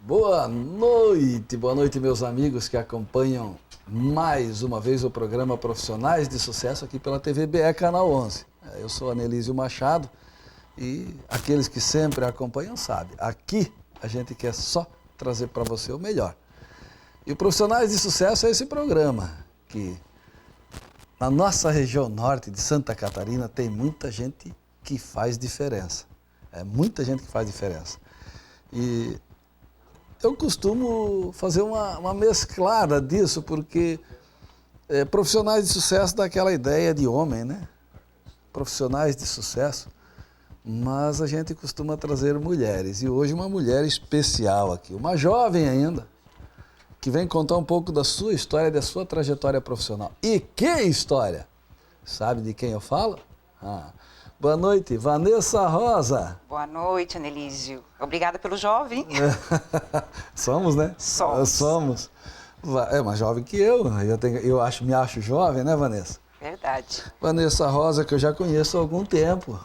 Boa noite meus amigos que acompanham mais uma vez o programa Profissionais de Sucesso aqui pela TVBE Canal 11. Eu sou Anelísio Machado e aqueles que sempre acompanham sabem, aqui a gente quer só trazer para você o melhor. E o Profissionais de Sucesso é esse programa que na nossa região norte de Santa Catarina tem muita gente que faz diferença. É muita gente que faz diferença. E eu costumo fazer uma mesclada disso, porque profissionais de sucesso dá aquela ideia de homem, né? Profissionais de sucesso, mas a gente costuma trazer mulheres. E hoje uma mulher especial aqui, uma jovem ainda, que vem contar um pouco da sua história, da sua trajetória profissional. E que história! Sabe de quem eu falo? Boa noite, Vanessa Rosa. Boa noite, Anelísio. Obrigada pelo jovem. Somos, né? Somos. É mais jovem que eu. Me acho jovem, né, Vanessa? Verdade. Vanessa Rosa, que eu já conheço há algum tempo.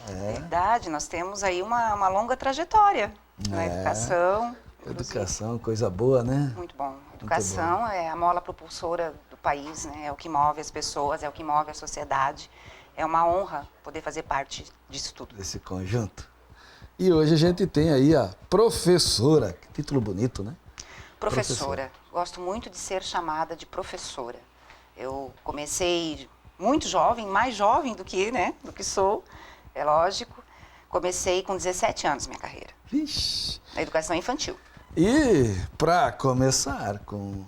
Verdade, nós temos aí uma longa trajetória na educação. Educação, coisa boa, né? Muito bom. Educação é a mola propulsora do país, né? É o que move as pessoas, é o que move a sociedade. É uma honra poder fazer parte disso tudo. Desse conjunto. E hoje a gente tem aí a professora, que título bonito, né? Professora. Gosto muito de ser chamada de professora. Eu comecei muito jovem, mais jovem do que sou, é lógico. Comecei com 17 anos minha carreira. Vixe. Na educação infantil. E para começar com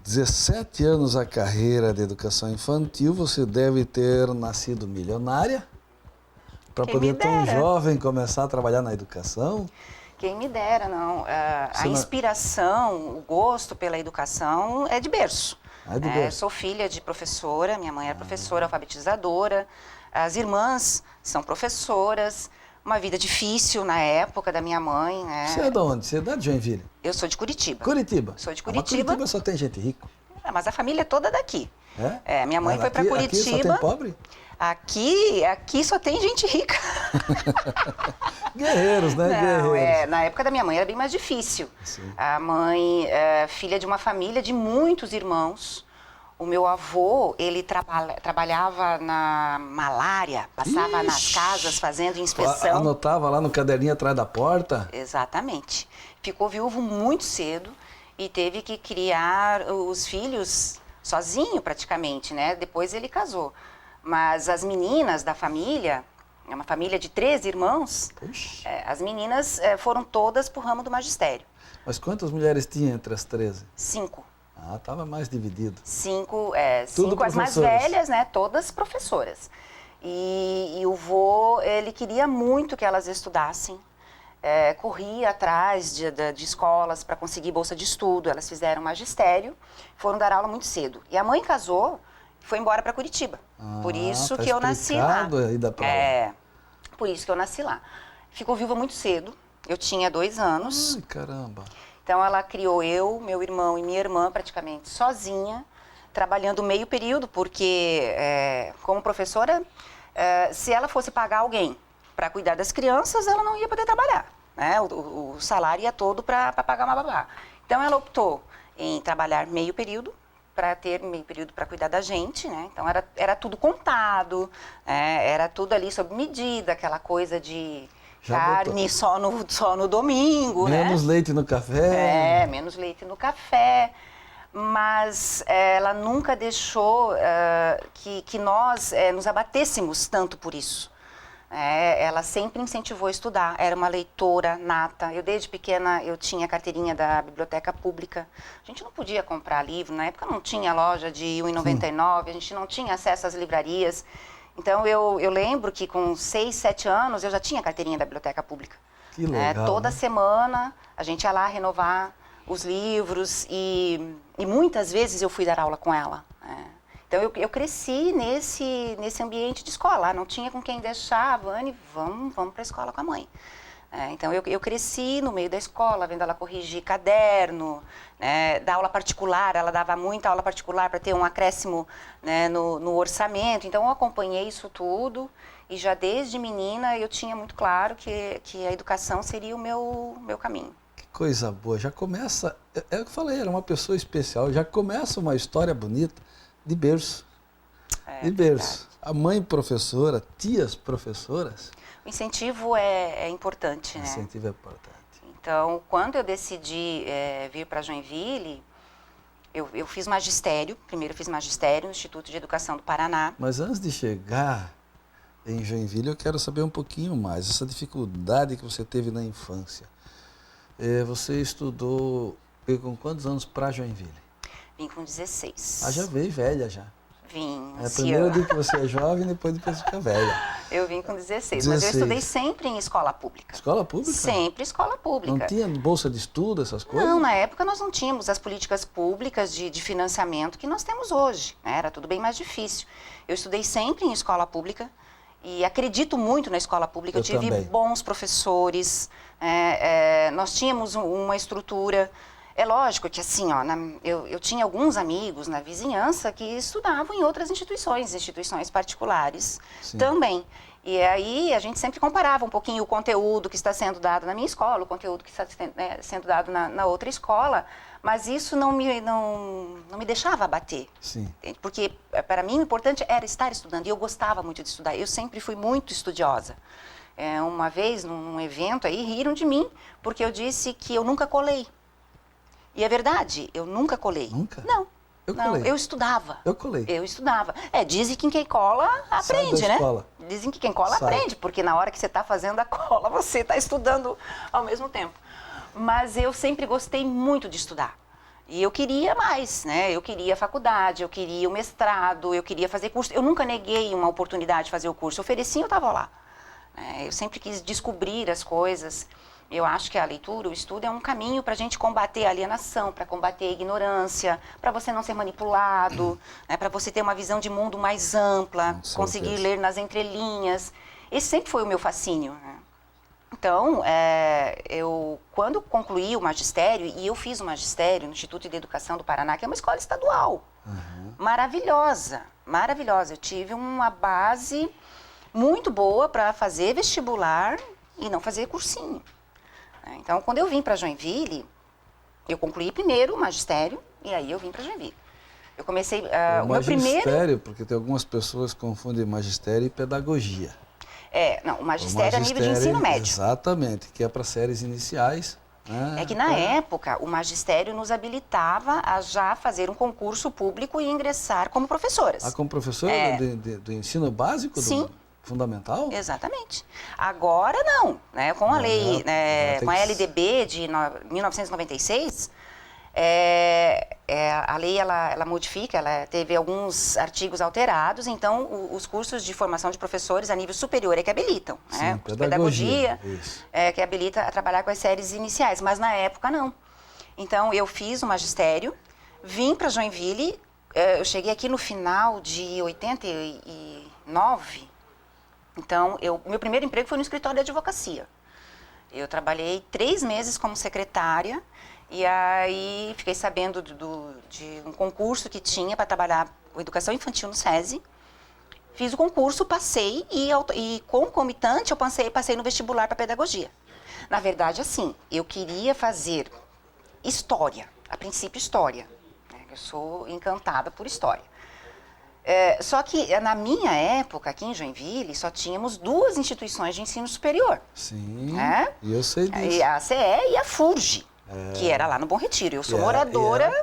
17 anos a carreira de educação infantil, você deve ter nascido milionária para poder tão jovem começar a trabalhar na educação. Quem me dera, não. A inspiração, o gosto pela educação é de berço. Sou filha de professora, minha mãe era professora alfabetizadora, as irmãs são professoras, uma vida difícil na época da minha mãe. Né? Você é de onde? Você é de Joinville? Eu sou de Curitiba. Curitiba? Sou de Curitiba. Mas Curitiba só tem gente rica. Mas a família é toda daqui. Minha mãe foi para Curitiba. Aqui só tem pobre? Aqui só tem gente rica. Guerreiros, né? Não, Guerreiros. Na época da minha mãe era bem mais difícil. Sim. A mãe, filha de uma família de muitos irmãos. O meu avô, ele trabalhava na malária, passava nas casas fazendo inspeção. Anotava lá no caderninho atrás da porta? Exatamente. Ficou viúvo muito cedo e teve que criar os filhos sozinho praticamente, né? Depois ele casou. Mas as meninas da família, é uma família de 13 irmãos, as meninas foram todas para o ramo do magistério. Mas quantas mulheres tinha entre as 13? 5. Estava mais dividido. 5, Tudo as mais velhas, né? Todas professoras. E o vô, ele queria muito que elas estudassem. Corria atrás de escolas para conseguir bolsa de estudo. Elas fizeram magistério, foram dar aula muito cedo. E a mãe casou e foi embora para Curitiba. Por isso que eu nasci lá. Por isso que eu nasci lá. Ficou viúva muito cedo. Eu tinha 2 anos. Ai, caramba. Então, ela criou eu, meu irmão e minha irmã praticamente sozinha, trabalhando meio período, porque, como professora, se ela fosse pagar alguém para cuidar das crianças, ela não ia poder trabalhar. Né? O salário ia todo para pagar uma babá. Então, ela optou em trabalhar meio período, para ter meio período para cuidar da gente. Né? Então, era tudo contado, era tudo ali sob medida, aquela coisa de... carne só no domingo, menos leite no café. Menos leite no café. Mas ela nunca deixou que nós nos abatêssemos tanto por isso. Ela sempre incentivou a estudar. Era uma leitora nata. Eu, desde pequena, eu tinha carteirinha da biblioteca pública. A gente não podia comprar livro. Na época não tinha loja de R$ 1,99. A gente não tinha acesso às livrarias. Então, eu lembro que com 6, 7 anos eu já tinha carteirinha da biblioteca pública. Que legal, toda né? semana a gente ia lá renovar os livros e muitas vezes eu fui dar aula com ela. Então, eu cresci nesse ambiente de escola. Não tinha com quem deixar, Vani, vamos para a escola com a mãe. Então, eu cresci no meio da escola, vendo ela corrigir caderno, da aula particular, ela dava muita aula particular para ter um acréscimo, né, no orçamento. Então, eu acompanhei isso tudo e já desde menina eu tinha muito claro que a educação seria o meu caminho. Que coisa boa. Já começa, é o que eu falei, era uma pessoa especial, já começa uma história bonita de berço. De berço. Verdade. A mãe professora, tias professoras. O incentivo é importante, né? Incentivo é importante. Então, quando eu decidi vir para Joinville, eu fiz magistério. Primeiro eu fiz magistério no Instituto de Educação do Paraná. Mas antes de chegar em Joinville, eu quero saber um pouquinho mais. Essa dificuldade que você teve na infância. Você estudou com quantos anos para Joinville? Vim com 16. Ah, já veio velha já. Vim, Primeiro dia que você é jovem, depois fica velha. Eu vim com 16, mas eu estudei sempre em escola pública. Escola pública? Sempre escola pública. Não tinha bolsa de estudo, essas coisas? Não, na época nós não tínhamos as políticas públicas de financiamento que nós temos hoje, né? Era tudo bem mais difícil. Eu estudei sempre em escola pública e acredito muito na escola pública. Eu tive também. Bons professores, nós tínhamos uma estrutura. É lógico que assim, ó, eu tinha alguns amigos na vizinhança que estudavam em outras instituições particulares. Sim. Também. E aí a gente sempre comparava um pouquinho o conteúdo que está sendo dado na minha escola, o conteúdo que está sendo dado na outra escola, mas isso não me deixava abater. Sim. Porque para mim o importante era estar estudando, e eu gostava muito de estudar, eu sempre fui muito estudiosa. Uma vez, num evento aí, riram de mim, porque eu disse que eu nunca colei. E é verdade, eu nunca colei. Nunca? Não. Colei. Eu estudava. Eu colei. Eu estudava. Dizem que quem cola aprende, né? Escola. Dizem que quem cola aprende, porque na hora que você está fazendo a cola, você está estudando ao mesmo tempo. Mas eu sempre gostei muito de estudar. E eu queria mais, né? Eu queria faculdade, eu queria o mestrado, eu queria fazer curso. Eu nunca neguei uma oportunidade de fazer o curso. Ofereci, eu estava lá. Eu sempre quis descobrir as coisas. Eu acho que a leitura, o estudo é um caminho para a gente combater a alienação, para combater a ignorância, para você não ser manipulado, né, para você ter uma visão de mundo mais ampla, conseguir ler nas entrelinhas. Esse sempre foi o meu fascínio, né? Então, quando concluí o magistério, e eu fiz o magistério no Instituto de Educação do Paraná, que é uma escola estadual, maravilhosa, maravilhosa. Eu tive uma base muito boa para fazer vestibular e não fazer cursinho. Então, quando eu vim para Joinville, eu concluí primeiro o magistério e aí eu vim para Joinville. Eu comecei o meu primeiro... Magistério, porque tem algumas pessoas que confundem magistério e pedagogia. Não, o magistério é a nível de ensino médio. Exatamente, que é para séries iniciais. É que na época o magistério nos habilitava a já fazer um concurso público e ingressar como professoras. Como professora do ensino básico? Sim. Fundamental? Exatamente. Agora não, né? Com a lei, com a LDB de 1996, a lei ela modifica, ela teve alguns artigos alterados, então os cursos de formação de professores a nível superior é que habilitam, né? Sim, pedagogia que habilita a trabalhar com as séries iniciais, mas na época não. Então eu fiz o magistério, vim para Joinville, eu cheguei aqui no final de 89. Então, meu primeiro emprego foi no escritório de advocacia. Eu trabalhei 3 meses como secretária e aí fiquei sabendo de um concurso que tinha para trabalhar com educação infantil no SESI. Fiz o concurso, passei e concomitante eu passei no vestibular para pedagogia. Na verdade, assim, eu queria fazer história, a princípio história. Né? Eu sou encantada por história. Só que na minha época, aqui em Joinville, só tínhamos 2 instituições de ensino superior. Sim, e eu sei disso. A CE e a FURG, que era lá no Bom Retiro. Eu sou moradora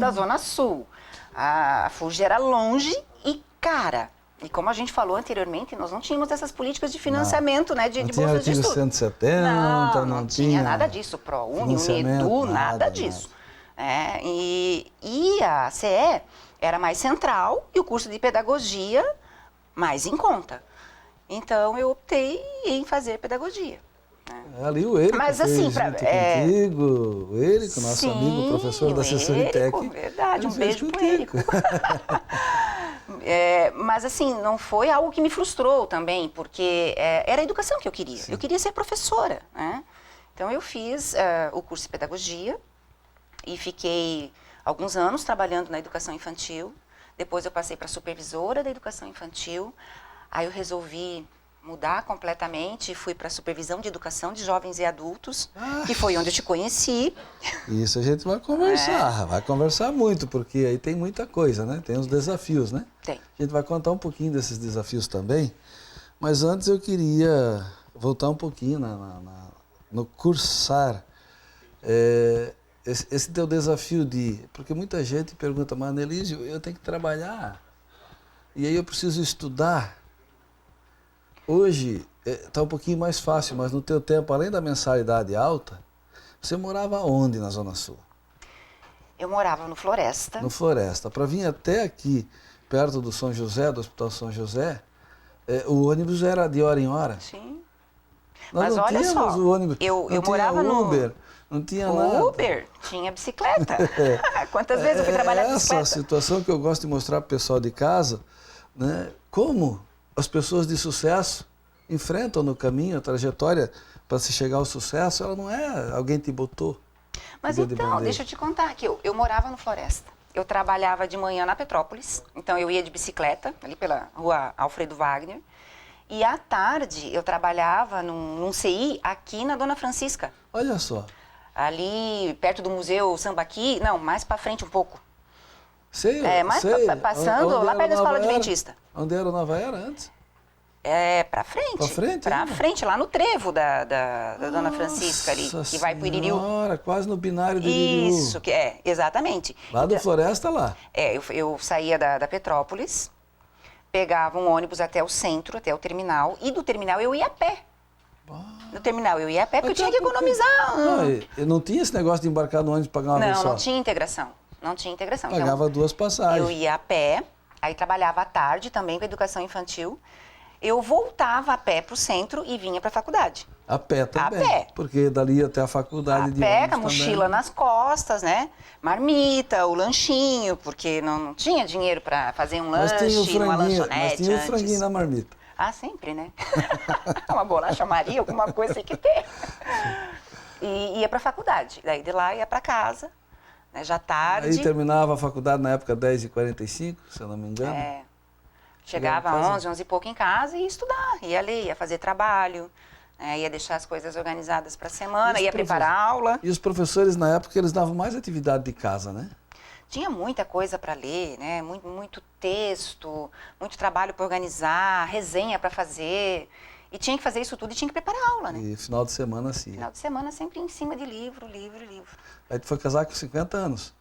da Zona Sul. A FURG era longe e cara. E como a gente falou anteriormente, nós não tínhamos essas políticas de financiamento, né, de bolsas de estudo. 170, não tinha nada disso. ProUni, Unedu, nada disso. E a CE... era mais central e o curso de pedagogia mais em conta. Então, eu optei em fazer pedagogia. Né? Ali o Érico mas, assim, contigo, o Érico, nosso amigo, professor da assessoria técnica. Verdade, um beijo pro Érico. Mas, assim, não foi algo que me frustrou também, porque era a educação que eu queria. Sim. Eu queria ser professora. Né? Então, eu fiz o curso de pedagogia e fiquei alguns anos trabalhando na educação infantil. Depois eu passei para supervisora da educação infantil. Aí eu resolvi mudar completamente e fui para a supervisão de educação de jovens e adultos, que foi onde eu te conheci. Isso a gente vai conversar, vai conversar muito, porque aí tem muita coisa, né? Tem os desafios, né? Tem. A gente vai contar um pouquinho desses desafios também, mas antes eu queria voltar um pouquinho no cursar. Esse teu desafio porque muita gente pergunta, mas Anelísio, eu tenho que trabalhar, e aí eu preciso estudar. Hoje está um pouquinho mais fácil, mas no teu tempo, além da mensalidade alta, você morava onde na Zona Sul? Eu morava no Floresta. No Floresta. Para vir até aqui, perto do São José, do Hospital São José, o ônibus era de hora em hora. Sim. Nós Mas não olha tínhamos só, o ônibus, eu não morava tinha no Uber, não tinha nada. Uber, tinha bicicleta. Quantas vezes eu fui trabalhar de bicicleta? Essa situação que eu gosto de mostrar para o pessoal de casa, né? Como as pessoas de sucesso enfrentam no caminho a trajetória para se chegar ao sucesso, ela não é alguém te botou. Mas então, deixa eu te contar que eu morava no Floresta. Eu trabalhava de manhã na Petrópolis, então eu ia de bicicleta, ali pela rua Alfredo Wagner, e à tarde eu trabalhava num CI aqui na Dona Francisca. Olha só. Ali perto do Museu Sambaqui, não, mais para frente um pouco. Sei, passando lá perto da Escola Adventista. Onde era o Nova Era antes? Pra frente. Pra frente? Pra frente, lá no trevo da Dona Francisca ali, que vai pro Iririú. Quase no binário do Iririú. Isso, exatamente. Lá do Floresta, lá. Eu saía da Petrópolis, pegava um ônibus até o centro, até o terminal, e do terminal eu ia a pé. No terminal eu ia a pé, porque eu tinha que economizar. Não tinha esse negócio de embarcar no ônibus e pagar uma vez só? Não tinha integração. Não tinha integração. Pagava duas passagens. Eu ia a pé, aí trabalhava à tarde também com educação infantil. Eu voltava a pé para o centro e vinha para a faculdade. A pé também? A pé. Porque dali até a faculdade de ônibus. A pé, com a mochila nas costas, né? Marmita, o lanchinho, porque não tinha dinheiro para fazer um lanche, uma lanchonete. Mas tinha o franguinho na marmita. Ah, sempre, né? Uma bolacha Maria, alguma coisa tem que ter. E ia para a faculdade. Daí de lá ia para casa, né, já tarde. Aí terminava a faculdade na época 10h45, se eu não me engano. Chegava às 11 e pouco em casa e ia estudar, ia ler, ia fazer trabalho, ia deixar as coisas organizadas para a semana, ia preparar aula. E os professores, na época, eles davam mais atividade de casa, né? Tinha muita coisa para ler, né? Muito texto, muito trabalho para organizar, resenha para fazer. E tinha que fazer isso tudo e tinha que preparar aula, né? E final de semana, sim. Final de semana sempre em cima de livro. Aí tu foi casar com 50 anos.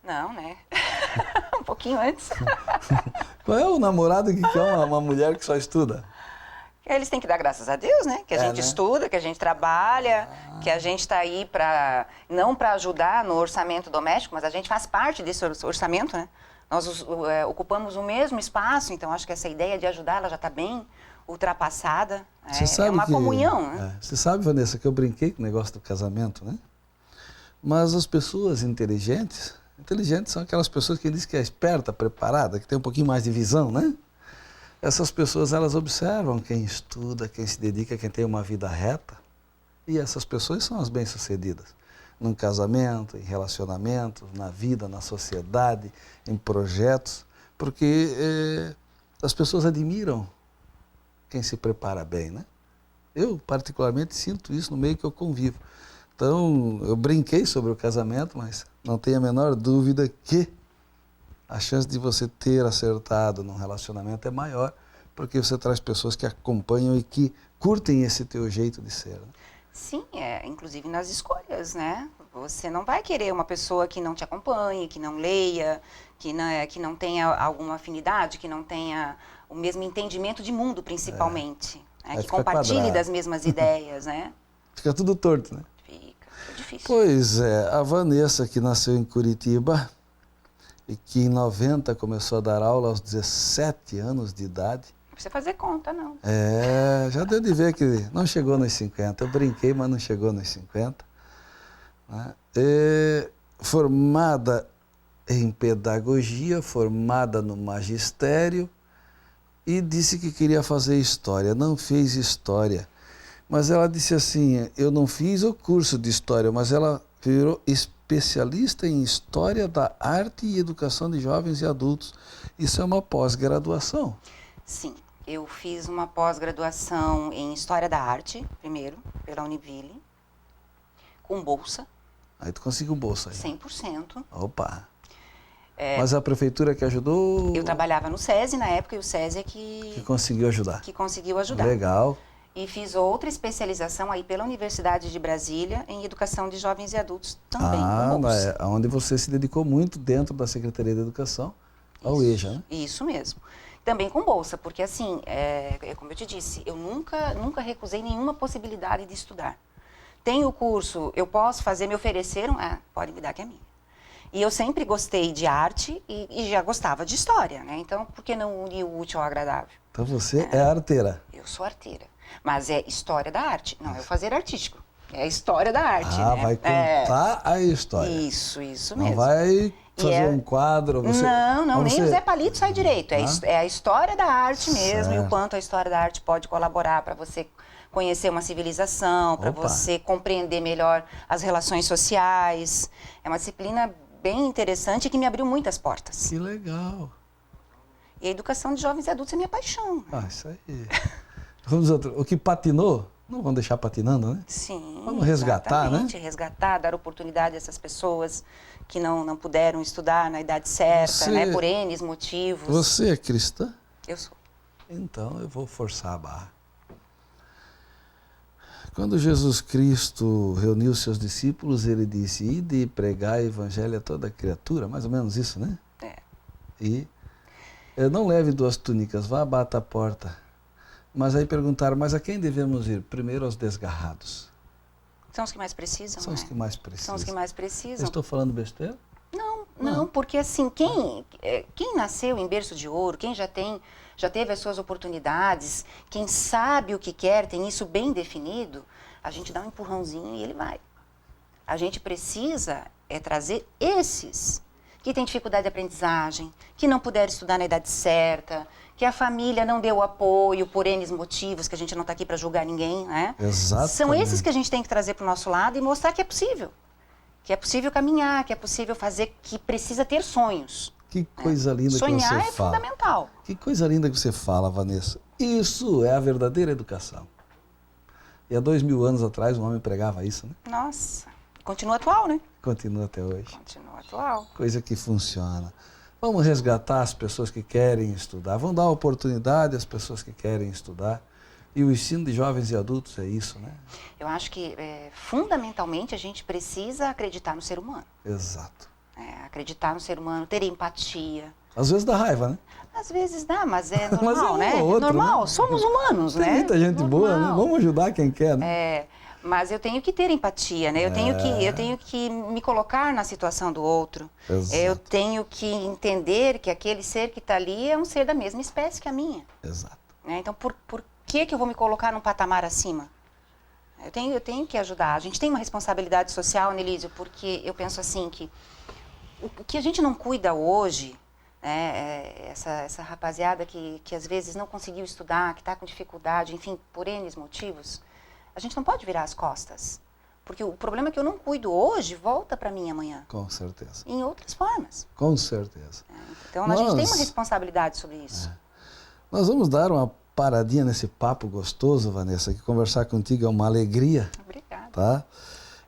Não, né? Um pouquinho antes. Qual é o namorado que quer uma mulher que só estuda? Eles têm que dar graças a Deus, né? Que a gente estuda, que a gente trabalha, que a gente está aí não para ajudar no orçamento doméstico, mas a gente faz parte desse orçamento, né? Nós ocupamos o mesmo espaço, então acho que essa ideia de ajudar, ela já está bem ultrapassada. É uma comunhão, né? Você sabe, Vanessa, que eu brinquei com o negócio do casamento, né? Mas as pessoas inteligentes são aquelas pessoas que dizem que é esperta, preparada, que tem um pouquinho mais de visão, né? Essas pessoas, elas observam quem estuda, quem se dedica, quem tem uma vida reta. E essas pessoas são as bem-sucedidas. Num casamento, em relacionamentos, na vida, na sociedade, em projetos. Porque as pessoas admiram quem se prepara bem, né? Eu, particularmente, sinto isso no meio que eu convivo. Então, eu brinquei sobre o casamento, mas não tenho a menor dúvida que a chance de você ter acertado num relacionamento é maior, porque você traz pessoas que acompanham e que curtem esse teu jeito de ser. Né? Sim, inclusive nas escolhas, né? Você não vai querer uma pessoa que não te acompanhe, que não leia, que não tenha alguma afinidade, que não tenha o mesmo entendimento de mundo, principalmente. Que compartilhe quadrado. Das mesmas ideias, né? Fica tudo torto, né? Fica difícil. Pois é, a Vanessa, que nasceu em Curitiba e que em 90 começou a dar aula aos 17 anos de idade. Não precisa fazer conta, não. Já deu de ver que não chegou nos 50. Eu brinquei, mas não chegou nos 50. Né? Formada em pedagogia, formada no magistério e disse que queria fazer história. Não fez história. Mas ela disse assim, eu não fiz o curso de história, mas ela virou especialista em História da Arte e Educação de Jovens e Adultos. Isso é uma pós-graduação. Sim. Eu fiz uma pós-graduação em História da Arte, primeiro, pela Univille, com bolsa. Aí tu conseguiu bolsa aí. 100%. Opa! Mas a prefeitura que ajudou... Eu trabalhava no SESI na época, e o SESI é Que conseguiu ajudar. que conseguiu ajudar. Legal. E fiz outra especialização aí pela Universidade de Brasília em Educação de Jovens e Adultos também, com bolsa. Onde você se dedicou muito dentro da Secretaria de Educação, ao EJA, né? Isso mesmo. Também com bolsa, porque assim, como eu te disse, eu nunca recusei nenhuma possibilidade de estudar. Tem o curso, eu posso fazer, me ofereceram, pode me dar que é minha. E eu sempre gostei de arte e já gostava de história, né? Então, por que não unir o útil ao agradável? Então você é arteira. Eu sou arteira, mas é história da arte, não é o fazer artístico. É a história da arte, né? Vai contar a história. Isso mesmo. Não vai fazer um quadro. Nem o Zé Palito sai direito. É a história da arte mesmo, e o quanto a história da arte pode colaborar para você conhecer uma civilização, para você compreender melhor as relações sociais. É uma disciplina bem interessante e que me abriu muitas portas. Que legal. E a educação de jovens e adultos é minha paixão. Isso aí. Vamos outro. O que patinou, não vamos deixar patinando, né? Sim. Vamos resgatar, né? Resgatar, dar oportunidade a essas pessoas que não puderam estudar na idade certa, né? Por N motivos. Você é cristã? Eu sou. Então eu vou forçar a barra. Quando Jesus Cristo reuniu seus discípulos, ele disse: ide e pregai o evangelho a toda criatura, mais ou menos isso, né? E não leve 2 túnicas, vá, bata a porta. Mas aí perguntaram: mas a quem devemos ir? Primeiro aos desgarrados. São os que mais precisam, São os que mais precisam. São os que mais precisam. Eu estou falando besteira? Não, porque assim, quem nasceu em berço de ouro, quem já teve as suas oportunidades, quem sabe o que quer, tem isso bem definido, a gente dá um empurrãozinho e ele vai. A gente precisa trazer esses que têm dificuldade de aprendizagem, que não puderam estudar na idade certa, que a família não deu apoio por N motivos, que a gente não está aqui para julgar ninguém, né? Exatamente. São esses que a gente tem que trazer para o nosso lado e mostrar que é possível. Que é possível caminhar, que é possível fazer, que precisa ter sonhos. Que coisa linda que você fala. Sonhar é fundamental. Que coisa linda que você fala, Vanessa. Isso é a verdadeira educação. E há 2000 anos atrás um homem pregava isso, né? Nossa, continua atual, né? Continua até hoje. Continua atual. Coisa que funciona. Vamos resgatar as pessoas que querem estudar. Vamos dar oportunidade às pessoas que querem estudar. E o ensino de jovens e adultos é isso, né? Eu acho que, fundamentalmente, a gente precisa acreditar no ser humano. Exato. Acreditar no ser humano, ter empatia. Às vezes dá raiva, né? Às vezes dá, mas é normal, mas é né? Normal, né? Somos humanos, Tem né? muita gente normal. boa, né? Vamos ajudar quem quer, né? Mas eu tenho que ter empatia, né? Eu tenho que me colocar na situação do outro. Exato. Eu tenho que entender que aquele ser que está ali é um ser da mesma espécie que a minha. Exato. Né? Então, por que eu vou me colocar num patamar acima? Eu tenho que ajudar. A gente tem uma responsabilidade social, Nelísio, porque eu penso assim que o que a gente não cuida hoje, né, essa rapaziada que às vezes não conseguiu estudar, que está com dificuldade, enfim, por N motivos, a gente não pode virar as costas. Porque o problema é que eu não cuido hoje, volta para mim amanhã. Com certeza. Em outras formas. Com certeza. Então, a gente tem uma responsabilidade sobre isso. Nós vamos dar uma paradinha nesse papo gostoso, Vanessa, que conversar contigo é uma alegria. Obrigada. Tá?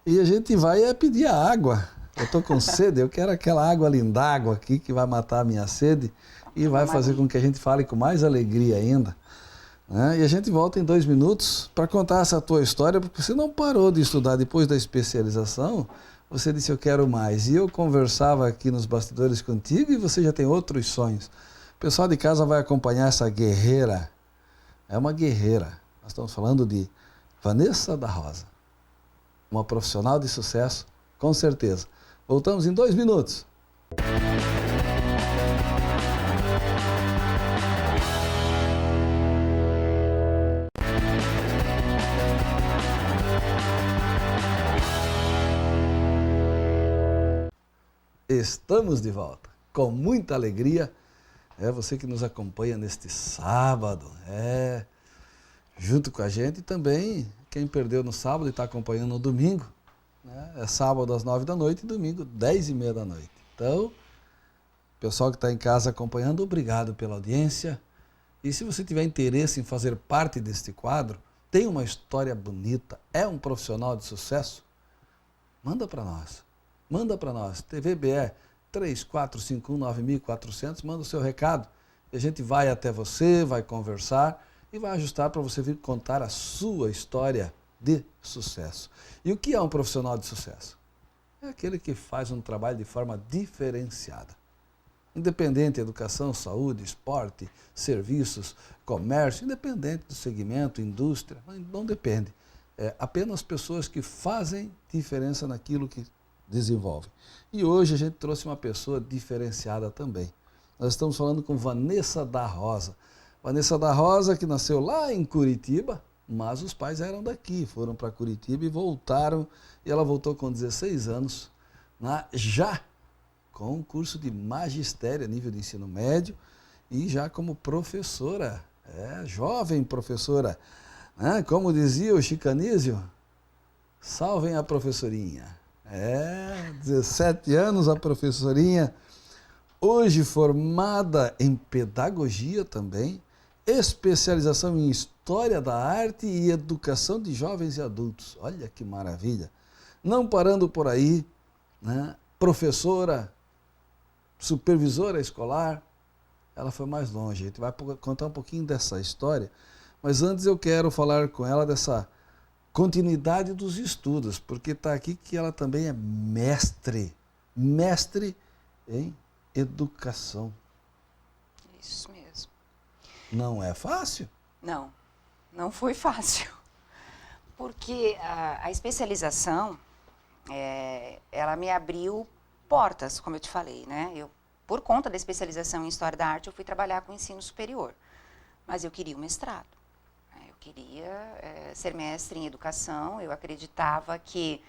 E a gente vai pedir a água. Eu estou com sede, eu quero aquela água lindágua aqui que vai matar a minha sede e vai fazer com que a gente fale com mais alegria ainda. Né? E a gente volta em 2 minutos para contar essa tua história, porque você não parou de estudar depois da especialização, você disse eu quero mais. E eu conversava aqui nos bastidores contigo e você já tem outros sonhos. O pessoal de casa vai acompanhar essa guerreira. É uma guerreira. Nós estamos falando de Vanessa da Rosa. Uma profissional de sucesso, com certeza. Voltamos em 2 minutos. Estamos de volta, com muita alegria. É você que nos acompanha neste sábado, junto com a gente, e também quem perdeu no sábado e está acompanhando no domingo, né? É sábado às 9 da noite e domingo 10h30 da noite. Então, pessoal que está em casa acompanhando, obrigado pela audiência E se você tiver interesse em fazer parte deste quadro, tem uma história bonita, é um profissional de sucesso, manda para nós. Manda para nós, TVBE 34519400, manda o seu recado. E a gente vai até você, vai conversar e vai ajustar para você vir contar a sua história de sucesso. E o que é um profissional de sucesso? É aquele que faz um trabalho de forma diferenciada. Independente de educação, saúde, esporte, serviços, comércio, independente do segmento, indústria, não depende. É apenas pessoas que fazem diferença naquilo que desenvolvem. E hoje a gente trouxe uma pessoa diferenciada também. Nós estamos falando com Vanessa da Rosa. Vanessa da Rosa, que nasceu lá em Curitiba, mas os pais eram daqui, foram para Curitiba e voltaram. E ela voltou com 16 anos, já com um curso de magistério a nível de ensino médio e já como professora, jovem professora. Como dizia o Chicanísio, salvem a professorinha. 17 anos a professorinha, hoje formada em pedagogia também, especialização em História da Arte e Educação de Jovens e Adultos. Olha que maravilha! Não parando por aí, professora, supervisora escolar, ela foi mais longe. A gente vai contar um pouquinho dessa história, mas antes eu quero falar com ela dessa continuidade dos estudos, porque está aqui que ela também é mestre em educação. Isso mesmo. Não é fácil? Não, não foi fácil, porque a especialização, ela me abriu portas, como eu te falei, né? Por conta da especialização em História da Arte, eu fui trabalhar com ensino superior, mas eu queria o mestrado. Eu queria ser mestre em educação, eu acreditava que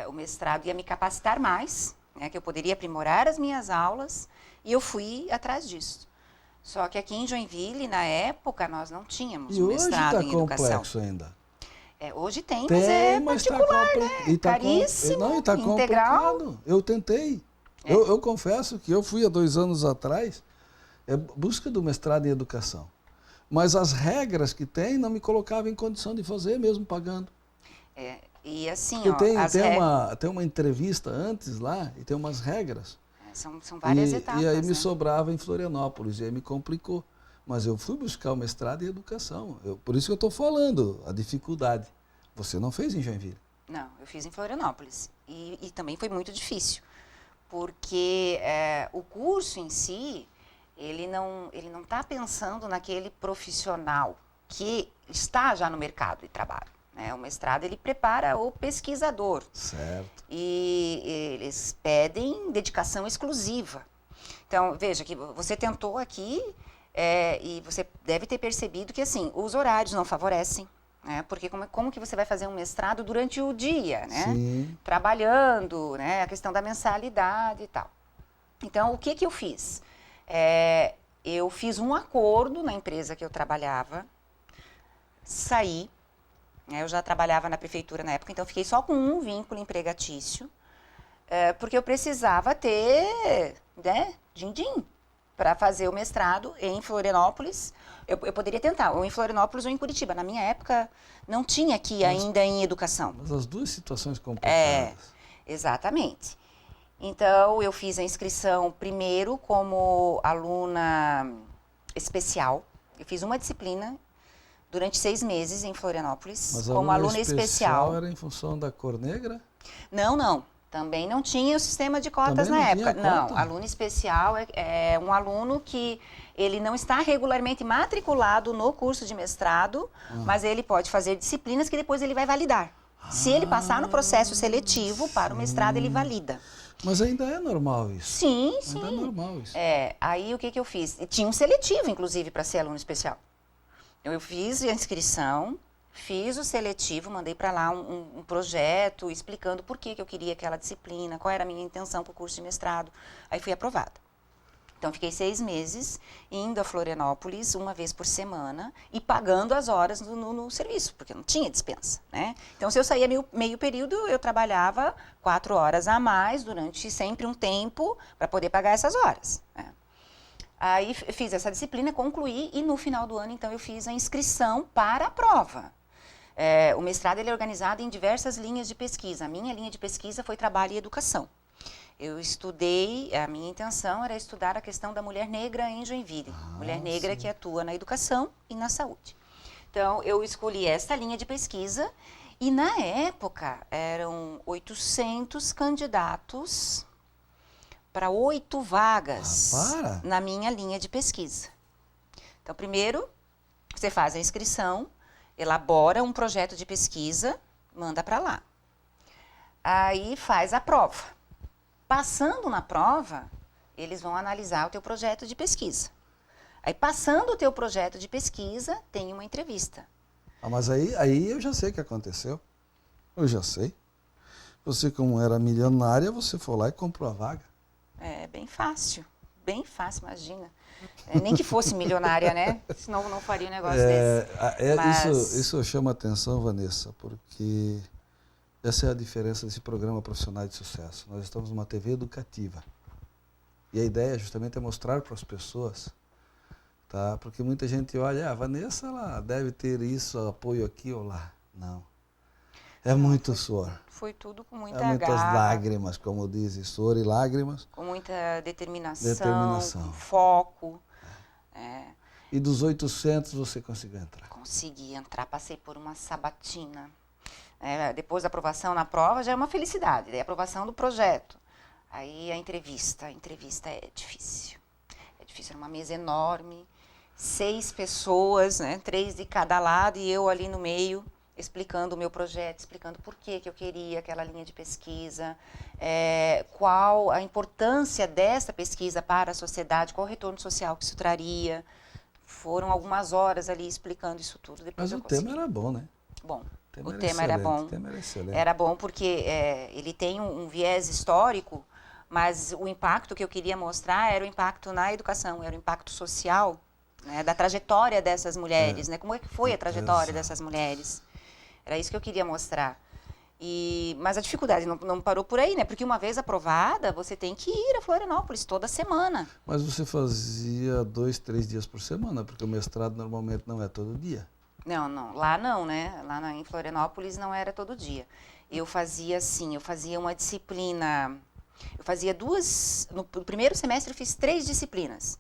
o mestrado ia me capacitar mais, que eu poderia aprimorar as minhas aulas, e eu fui atrás disso. Só que aqui em Joinville, na época, nós não tínhamos um mestrado em educação. E hoje está complexo ainda. Hoje tem, mas é particular, né? Caríssimo, está integral. Complicado. Eu tentei. Eu confesso que eu fui há 2 anos atrás, busca do mestrado em educação. Mas as regras que tem não me colocavam em condição de fazer, mesmo pagando. E assim, tem uma entrevista antes lá e tem umas regras. São várias etapas. E aí me sobrava em Florianópolis, e aí me complicou. Mas eu fui buscar o mestrado em educação. Por isso que eu estou falando, a dificuldade. Você não fez em Joinville? Não, eu fiz em Florianópolis. E também foi muito difícil. Porque o curso em si, ele não está pensando naquele profissional que está já no mercado de trabalho. O mestrado, ele prepara o pesquisador. Certo. E eles pedem dedicação exclusiva. Então, veja que você tentou aqui e você deve ter percebido que, assim, os horários não favorecem. Porque como que você vai fazer um mestrado durante o dia, né? Sim. Trabalhando, né? A questão da mensalidade e tal. Então, o que eu fiz? Eu fiz um acordo na empresa que eu trabalhava, saí. Eu já trabalhava na prefeitura na época, então fiquei só com um vínculo empregatício, porque eu precisava ter, din-din, para fazer o mestrado em Florianópolis. Eu poderia tentar, ou em Florianópolis ou em Curitiba. Na minha época, não tinha aqui ainda em educação. Mas as duas situações complicadas. Exatamente. Então, eu fiz a inscrição primeiro como aluna especial. Eu fiz uma disciplina durante 6 meses em Florianópolis, mas como aluna especial. Era em função da cor negra? Não. Também não tinha o sistema de cotas na época. Não, aluno especial é um aluno que ele não está regularmente matriculado no curso de mestrado, mas ele pode fazer disciplinas que depois ele vai validar. Se ele passar no processo seletivo para o mestrado, ele valida. Mas ainda é normal isso? Sim. Ainda é normal isso. Aí o que eu fiz? Tinha um seletivo, inclusive, para ser aluno especial. Eu fiz a inscrição, fiz o seletivo, mandei para lá um projeto explicando por que eu queria aquela disciplina, qual era a minha intenção para o curso de mestrado. Aí fui aprovada. Então, fiquei 6 meses indo a Florianópolis 1 vez por semana e pagando as horas no serviço, porque não tinha dispensa, né? Então, se eu saía meio período, eu trabalhava 4 horas a mais durante sempre um tempo para poder pagar essas horas, né? Aí fiz essa disciplina, concluí e no final do ano, então, eu fiz a inscrição para a prova. O mestrado ele é organizado em diversas linhas de pesquisa. A minha linha de pesquisa foi trabalho e educação. Eu estudei, a minha intenção era estudar a questão da mulher negra em Joinville. Mulher negra que atua na educação e na saúde. Então, eu escolhi essa linha de pesquisa e, na época, eram 800 candidatos para 8 vagas na minha linha de pesquisa. Então, primeiro, você faz a inscrição, elabora um projeto de pesquisa, manda para lá. Aí faz a prova. Passando na prova, eles vão analisar o teu projeto de pesquisa. Aí, passando o teu projeto de pesquisa, tem uma entrevista. Mas aí eu já sei o que aconteceu. Eu já sei. Você, como era milionária, você foi lá e comprou a vaga. É bem fácil, imagina. Nem que fosse milionária, né? Senão não faria um negócio desse. Mas... Isso chama atenção, Vanessa, porque essa é a diferença desse programa Profissionais de Sucesso. Nós estamos numa TV educativa. E a ideia justamente é mostrar para as pessoas, tá? Porque muita gente olha, a Vanessa ela deve ter isso, apoio aqui ou lá. Não. É muito suor. Foi tudo com muita muitas garra, lágrimas, como dizem, suor e lágrimas. com muita determinação. Com foco. E dos 800 você conseguiu entrar? Consegui entrar, passei por uma sabatina. Depois da aprovação na prova já é uma felicidade, daí a aprovação do projeto. Aí a entrevista é difícil. É difícil, era uma mesa enorme, 6 pessoas, né, 3 de cada lado e eu ali no meio, explicando o meu projeto, explicando por que eu queria aquela linha de pesquisa, qual a importância dessa pesquisa para a sociedade, qual o retorno social que isso traria. Foram algumas horas ali explicando isso tudo. Depois Mas o tema era bom, né? Bom, o tema era bom. O tema era excelente. Era bom porque ele tem um viés histórico, mas o impacto que eu queria mostrar era o impacto na educação, era o impacto social, né, da trajetória dessas mulheres, né? Como é que foi a trajetória dessas mulheres? Era isso que eu queria mostrar. Mas a dificuldade não parou por aí, né? Porque uma vez aprovada, você tem que ir a Florianópolis toda semana. Mas você fazia 2, 3 dias por semana, porque o mestrado normalmente não é todo dia. Não, lá não, né? Lá em Florianópolis não era todo dia. Eu fazia assim, eu fazia uma disciplina, eu fazia 2, no primeiro semestre eu fiz 3 disciplinas.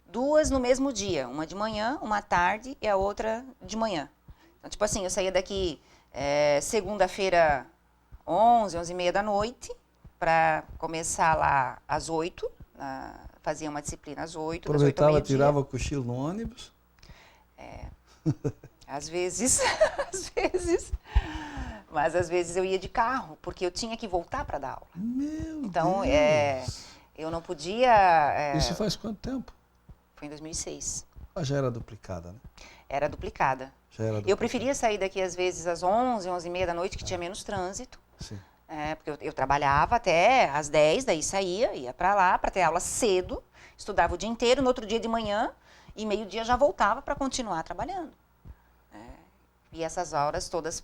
2 no mesmo dia, uma de manhã, uma à tarde e a outra de manhã. Então, tipo assim, eu saía daqui segunda-feira, 11h30 da noite, para começar lá às 8, fazia uma disciplina às 8, aproveitava, tirava o cochilo no ônibus? Às vezes, mas às vezes eu ia de carro, porque eu tinha que voltar para dar aula. Então, eu não podia... Isso faz quanto tempo? Foi em 2006. Já era duplicada, né? Era duplicada. Eu preferia sair daqui às vezes às 11, 11h30 da noite, que tinha menos trânsito. Sim. Porque eu trabalhava até às 10, daí ia para lá para ter aula cedo, estudava o dia inteiro, no outro dia de manhã, e meio-dia já voltava para continuar trabalhando. E essas horas todas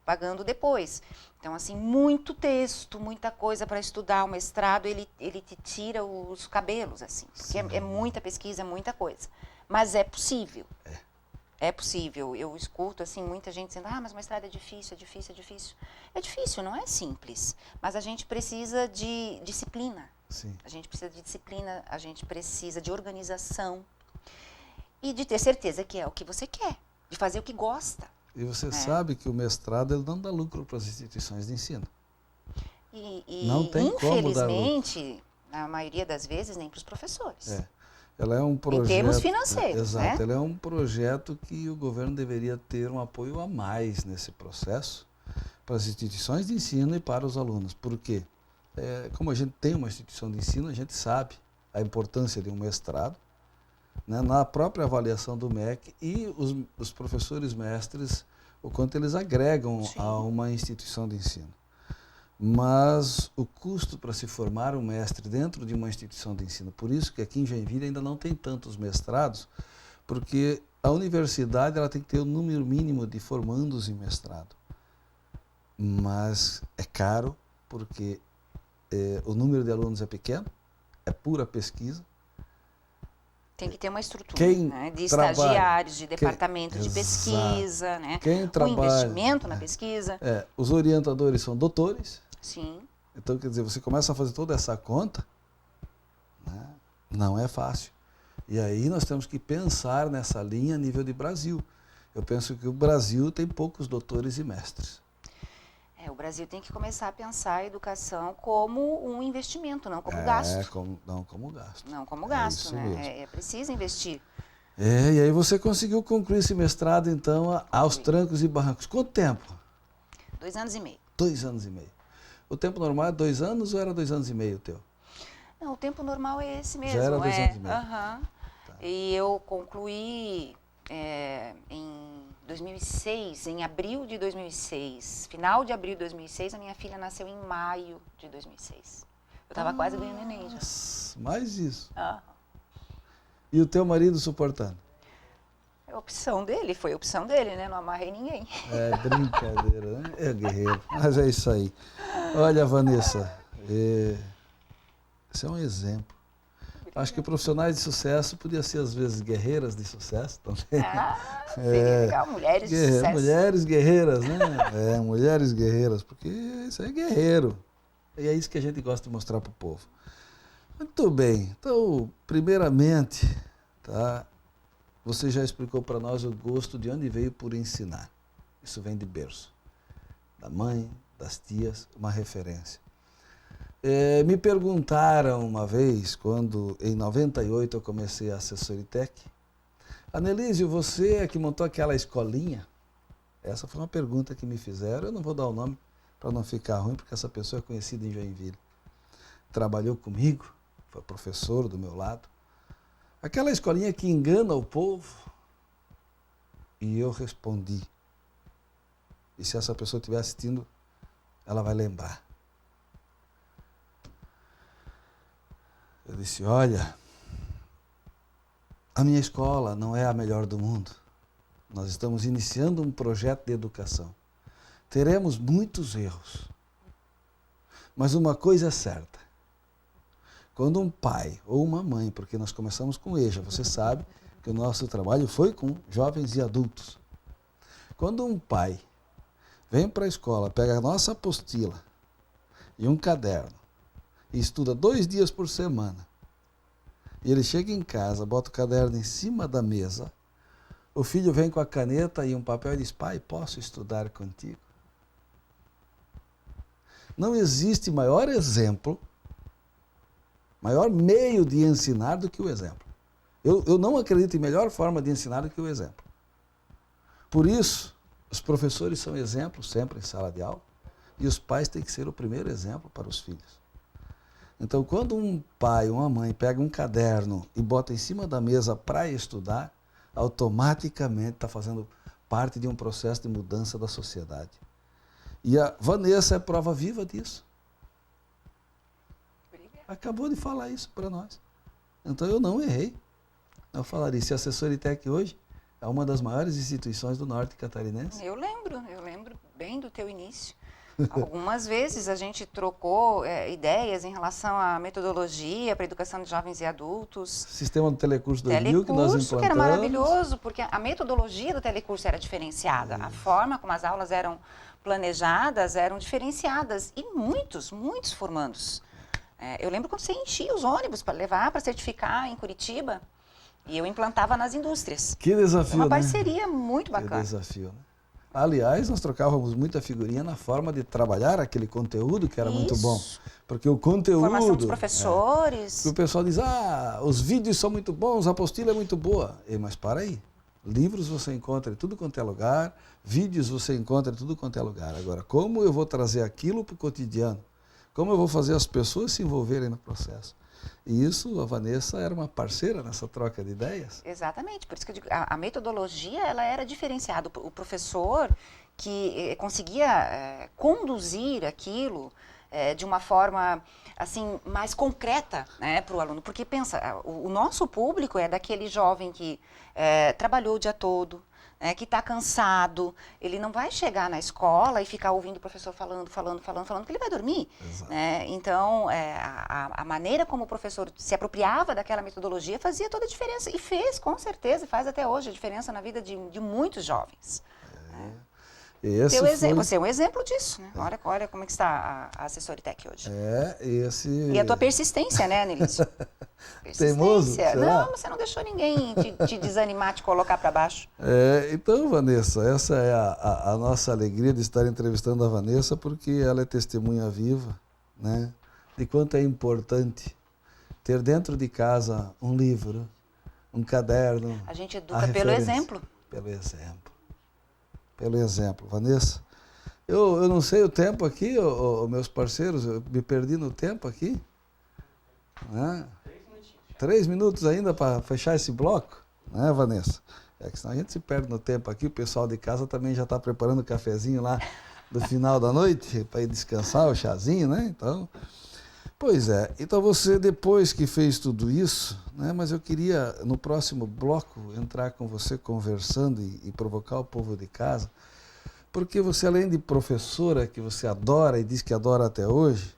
pagando depois. Então, assim, muito texto, muita coisa para estudar. O mestrado, ele te tira os cabelos, assim. Porque é muita pesquisa, é muita coisa. Mas é possível. É possível. Eu escuto, assim, muita gente dizendo, mas o mestrado é difícil, é difícil, é difícil. É difícil, não é simples. Mas a gente precisa de disciplina. Sim. A gente precisa de disciplina, a gente precisa de organização. E de ter certeza que é o que você quer. De fazer o que gosta. E você sabe que o mestrado ele não dá lucro para as instituições de ensino. Não tem como dar lucro. Infelizmente, na maioria das vezes, nem para os professores. Ela é um projeto... Em termos financeiros, exato, né? Ela é um projeto que o governo deveria ter um apoio a mais nesse processo para as instituições de ensino e para os alunos. Por quê? Como a gente tem uma instituição de ensino, a gente sabe a importância de um mestrado, né, na própria avaliação do MEC e os professores mestres, o quanto eles agregam a uma instituição de ensino. Mas o custo para se formar um mestre dentro de uma instituição de ensino, por isso que aqui em Joinville ainda não tem tantos mestrados, porque a universidade ela tem que ter o número mínimo de formandos em mestrado. Mas é caro, porque o número de alunos é pequeno, é pura pesquisa, Tem que ter uma estrutura, Quem né? De trabalha, estagiários, de departamento de exato. pesquisa, né? Quem O trabalha, investimento na pesquisa. os orientadores são doutores. Sim. Então, quer dizer, você começa a fazer toda essa conta, né? Não é fácil. E aí nós temos que pensar nessa linha a nível de Brasil. Eu penso que o Brasil tem poucos doutores e mestres. O Brasil tem que começar a pensar a educação como um investimento, não como gasto. Não como gasto. Não como gasto, isso né? mesmo. É preciso investir. E aí você conseguiu concluir esse mestrado, então, aos trancos e barrancos. Quanto tempo? 2 anos e meio. 2 anos e meio. O tempo normal é 2 anos ou era 2 anos e meio o teu? Não, o tempo normal é esse mesmo. Já era 2 anos e meio. Tá. E eu concluí em 2006, em abril de 2006. Final de abril de 2006, a minha filha nasceu em maio de 2006. Eu estava quase ganhando neném já. Mais isso. Aham. E o teu marido suportando? É opção dele, foi opção dele, né? Não amarrei ninguém. É brincadeira, né? É guerreiro. Mas é isso aí. Olha, Vanessa, esse é um exemplo. Acho que profissionais de sucesso podiam ser, às vezes, guerreiras de sucesso também. Seria legal, mulheres de sucesso. Mulheres guerreiras, né? Mulheres guerreiras, porque isso é guerreiro. E é isso que a gente gosta de mostrar para o povo. Muito bem. Então, primeiramente, tá? Você já explicou para nós o gosto de onde veio por ensinar. Isso vem de berço. Da mãe, das tias, uma referência. Me perguntaram uma vez, quando em 98 eu comecei a Assessoritec, Anelísio, você é que montou aquela escolinha? Essa foi uma pergunta que me fizeram, eu não vou dar o nome para não ficar ruim, porque essa pessoa é conhecida em Joinville. Trabalhou comigo, foi professor do meu lado. Aquela escolinha que engana o povo. E eu respondi. E se essa pessoa estiver assistindo, ela vai lembrar. Eu disse, olha, a minha escola não é a melhor do mundo. Nós estamos iniciando um projeto de educação. Teremos muitos erros. Mas uma coisa é certa. Quando um pai ou uma mãe, porque nós começamos com EJA, você sabe que o nosso trabalho foi com jovens e adultos. Quando um pai vem para a escola, pega a nossa apostila e um caderno, e estuda 2 dias por semana. E ele chega em casa, bota o caderno em cima da mesa, o filho vem com a caneta e um papel e diz, pai, posso estudar contigo? Não existe maior exemplo, maior meio de ensinar do que o exemplo. Eu não acredito em melhor forma de ensinar do que o exemplo. Por isso, os professores são exemplos sempre em sala de aula, e os pais têm que ser o primeiro exemplo para os filhos. Então, quando um pai ou uma mãe pega um caderno e bota em cima da mesa para estudar, automaticamente está fazendo parte de um processo de mudança da sociedade. E a Vanessa é prova viva disso. Acabou de falar isso para nós. Então, eu não errei. Eu falaria, se a Assessoritec hoje é uma das maiores instituições do norte catarinense. Eu lembro bem do teu início. Algumas vezes a gente trocou ideias em relação à metodologia para a educação de jovens e adultos. Sistema do Telecurso 2000 que nós implantamos. Que era maravilhoso, porque a metodologia do Telecurso era diferenciada. A forma como as aulas eram planejadas eram diferenciadas. E muitos formandos. Eu lembro quando você enchia os ônibus para levar, para certificar em Curitiba. E eu implantava nas indústrias. Que desafio, uma parceria muito bacana. Que desafio, né? Aliás, nós trocávamos muita figurinha na forma de trabalhar aquele conteúdo que era muito bom. Porque o conteúdo... Formação dos professores. O pessoal diz, os vídeos são muito bons, a apostila é muito boa. Mas para aí, livros você encontra em tudo quanto é lugar, vídeos você encontra em tudo quanto é lugar. Agora, como eu vou trazer aquilo para o cotidiano? Como eu vou fazer as pessoas se envolverem no processo? E isso, a Vanessa era uma parceira nessa troca de ideias? Exatamente, por isso que eu digo, a metodologia ela era diferenciada. O professor que conseguia conduzir aquilo de uma forma assim, mais concreta, né, para o aluno. Porque pensa, o nosso público é daquele jovem que trabalhou o dia todo, que está cansado, ele não vai chegar na escola e ficar ouvindo o professor falando, que ele vai dormir. Então, a maneira como o professor se apropriava daquela metodologia fazia toda a diferença. E fez, com certeza, e faz até hoje a diferença na vida de muitos jovens. Você é um exemplo disso, né? Olha como é que está a Assessoritec hoje. E a tua persistência, né, Anelísio? Teimoso? Não, você não deixou ninguém te desanimar, te colocar para baixo. Então, Vanessa, essa é a nossa alegria de estar entrevistando a Vanessa, porque ela é testemunha viva, né, de quanto é importante ter dentro de casa um livro, um caderno. A gente educa pelo exemplo. Pelo exemplo. Vanessa, eu não sei o tempo aqui, meus parceiros, eu me perdi no tempo aqui. Né? 3 minutos ainda para fechar esse bloco, né, Vanessa? Que senão a gente se perde no tempo aqui, o pessoal de casa também já está preparando o cafezinho lá do final da noite, para ir descansar, o chazinho, né? Então, pois é. Então você, depois que fez tudo isso, né, mas eu queria, no próximo bloco, entrar com você conversando e provocar o povo de casa, porque você, além de professora, que você adora e diz que adora até hoje,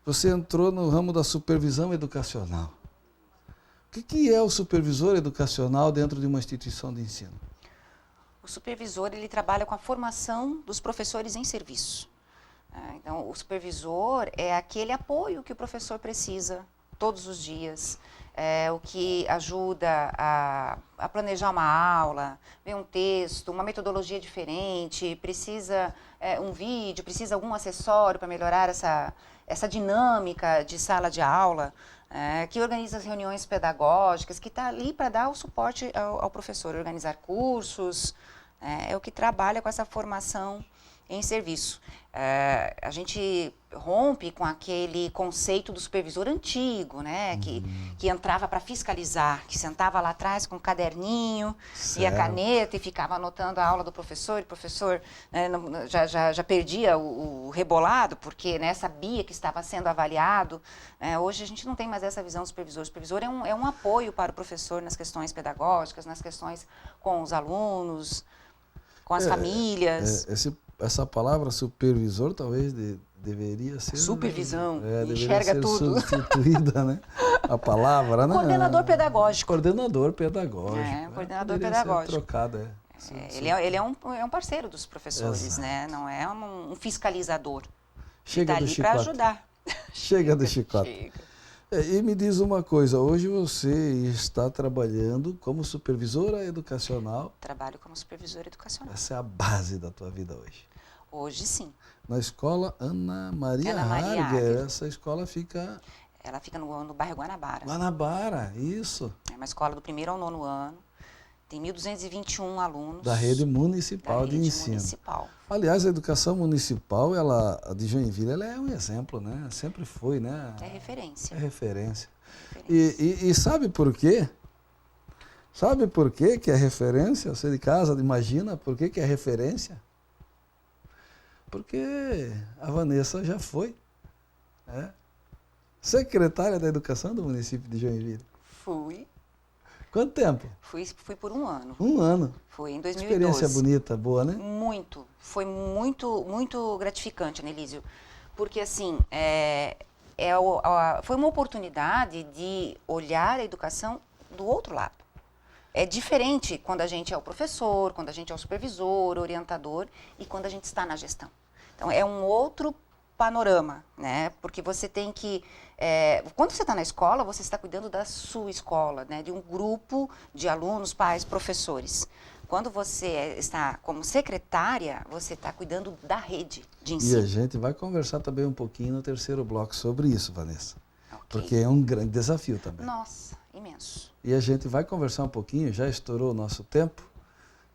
você entrou no ramo da supervisão educacional. O que é o supervisor educacional dentro de uma instituição de ensino? O supervisor, ele trabalha com a formação dos professores em serviço. Então, o supervisor é aquele apoio que o professor precisa todos os dias, o que ajuda a planejar uma aula, ver um texto, uma metodologia diferente, precisa um vídeo, precisa algum acessório para melhorar essa dinâmica de sala de aula, que organiza as reuniões pedagógicas, que está ali para dar o suporte ao professor, organizar cursos, é o que trabalha com essa formação em serviço. A gente rompe com aquele conceito do supervisor antigo, né? Que entrava para fiscalizar, que sentava lá atrás com um caderninho e a caneta e ficava anotando a aula do professor, e o professor, né, já perdia o rebolado, porque, né, sabia que estava sendo avaliado. Hoje a gente não tem mais essa visão do supervisor. O supervisor é um apoio para o professor nas questões pedagógicas, nas questões com os alunos, com as famílias. Essa palavra supervisor talvez deveria ser... Supervisão, enxerga tudo. Substituída, né? A palavra, né? Coordenador pedagógico. Coordenador pedagógico. Coordenador pedagógico. Ser trocado, Ele é um parceiro dos professores, exato, né? Não é um fiscalizador. Chega do chicote. Para ajudar. Chega do chicote. E me diz uma coisa, hoje você está trabalhando como supervisora educacional? Trabalho como supervisora educacional. Essa é a base da tua vida hoje? Hoje, sim. Na escola Ana Maria Harger, essa escola fica... Ela fica no bairro Guanabara. Guanabara, isso. É uma escola do 1º ao 9º ano. Tem 1.221 alunos. Da rede municipal de ensino. Municipal. Aliás, a educação municipal, a de Joinville, ela é um exemplo, né? Sempre foi, né? É referência. É referência. E sabe por quê? Sabe por quê que é referência? Você de casa, imagina por que é referência? Porque a Vanessa já foi secretária da Educação do município de Joinville. Fui. Quanto tempo? Fui por 1 ano. 1 ano? Foi em 2012. Experiência bonita, boa, né? Muito. Foi muito gratificante, Anelísio. Porque, assim, foi uma oportunidade de olhar a educação do outro lado. É diferente quando a gente é o professor, quando a gente é o supervisor, orientador e quando a gente está na gestão. Então, é um outro panorama, né? Porque você tem que... quando você está na escola, você está cuidando da sua escola, né? De um grupo de alunos, pais, professores. Quando você está como secretária, você está cuidando da rede de ensino. E a gente vai conversar também um pouquinho no terceiro bloco sobre isso, Vanessa. Okay. Porque é um grande desafio também. Nossa, imenso. E a gente vai conversar um pouquinho, já estourou o nosso tempo,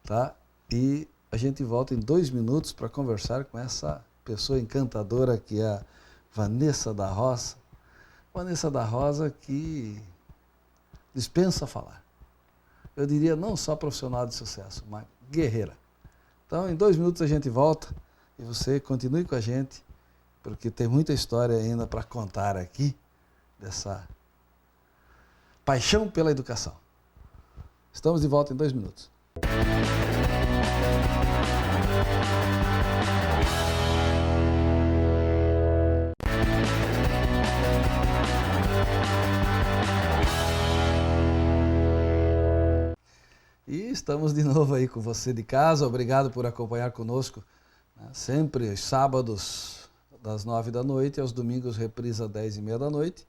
tá? E a gente volta em 2 minutos para conversar com essa pessoa encantadora que é a Vanessa da Rosa. Vanessa da Rosa que dispensa falar. Eu diria não só profissional de sucesso, mas guerreira. Então, em 2 minutos a gente volta e você continue com a gente, porque tem muita história ainda para contar aqui dessa paixão pela educação. Estamos de volta em 2 minutos. E estamos de novo aí com você de casa. Obrigado por acompanhar conosco, né? Sempre aos sábados das 9 da noite e aos domingos reprisa às 10h30 da noite.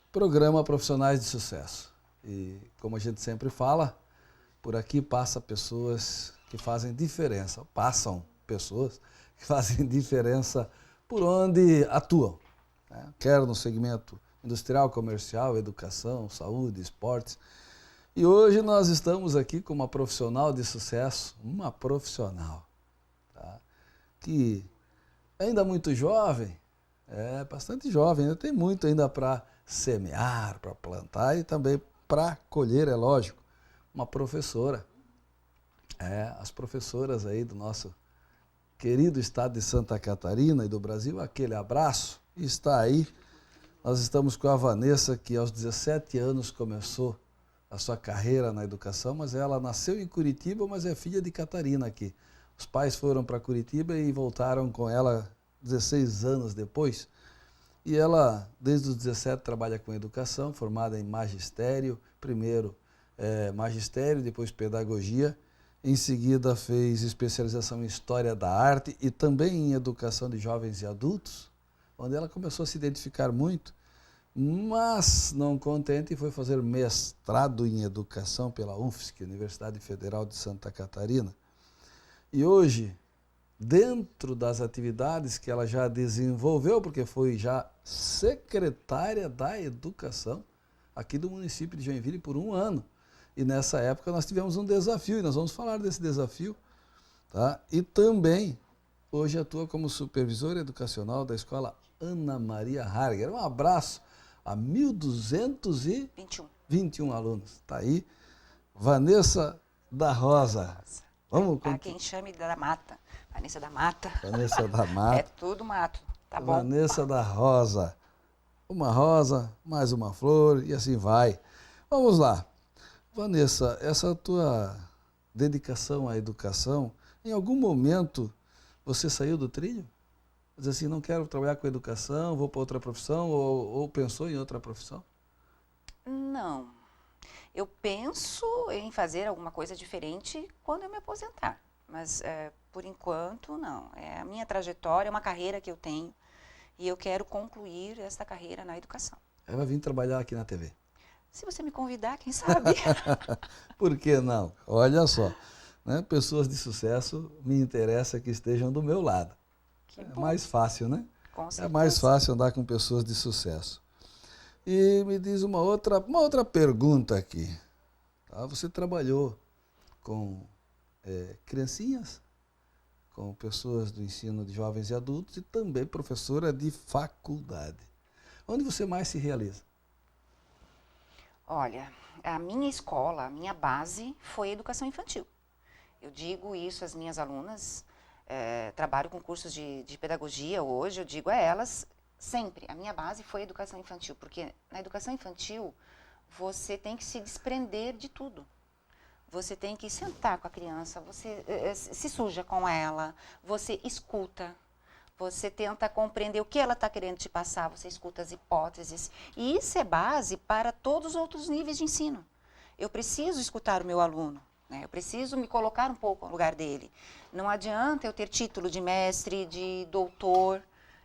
Programa Profissionais de Sucesso. E como a gente sempre fala, por aqui passam pessoas que fazem diferença por onde atuam, né? Quer no segmento industrial, comercial, educação, saúde, esportes. E hoje nós estamos aqui com uma profissional de sucesso, uma profissional, tá? Que ainda muito jovem, bastante jovem, ainda tem muito ainda para semear, para plantar e também para colher, é lógico. Uma professora, as professoras aí do nosso querido estado de Santa Catarina e do Brasil, aquele abraço, está aí. Nós estamos com a Vanessa, que aos 17 anos começou a sua carreira na educação, mas ela nasceu em Curitiba, mas é filha de Catarina aqui. Os pais foram para Curitiba e voltaram com ela 16 anos depois. E ela, desde os 17, trabalha com educação, formada em magistério, primeiro magistério, depois pedagogia. Em seguida fez especialização em História da Arte e também em Educação de Jovens e Adultos, onde ela começou a se identificar muito. Mas, não contente, foi fazer mestrado em Educação pela UFSC, Universidade Federal de Santa Catarina. E hoje, dentro das atividades que ela já desenvolveu, porque foi já secretária da Educação aqui do município de Joinville por 1 ano. E nessa época nós tivemos um desafio, e nós vamos falar desse desafio, tá? E também, hoje atua como supervisora educacional da Escola Ana Maria Harger. Um abraço a 1.221 alunos. Está aí, Vanessa da Rosa. Vamos com quem chame da Mata. Vanessa da Mata. Vanessa da Mata. É tudo mato, tá bom? Vanessa da Rosa. Uma rosa, mais uma flor e assim vai. Vamos lá. Vanessa, essa tua dedicação à educação, em algum momento você saiu do trilho? Diz assim, não quero trabalhar com educação, vou para outra profissão, ou pensou em outra profissão? Não. Eu penso em fazer alguma coisa diferente quando eu me aposentar. Mas, por enquanto, não. É a minha trajetória, é uma carreira que eu tenho e eu quero concluir esta carreira na educação. Ela vai vir trabalhar aqui na TV. Se você me convidar, quem sabe? Por que não? Olha só, né? Pessoas de sucesso me interessa que estejam do meu lado. É mais fácil, né? Com certeza. É mais fácil andar com pessoas de sucesso. E me diz uma outra pergunta aqui. Tá? Você trabalhou com criancinhas, com pessoas do ensino de jovens e adultos e também professora de faculdade. Onde você mais se realiza? Olha, a minha escola, a minha base foi educação infantil. Eu digo isso às minhas alunas, trabalho com cursos de pedagogia hoje, eu digo a elas sempre, a minha base foi educação infantil, porque na educação infantil você tem que se desprender de tudo. Você tem que sentar com a criança, você se suja com ela, você escuta, você tenta compreender o que ela está querendo te passar, você escuta as hipóteses. E isso é base para todos os outros níveis de ensino. Eu preciso escutar o meu aluno, né? Eu preciso me colocar um pouco no lugar dele. Não adianta eu ter título de mestre, de doutor,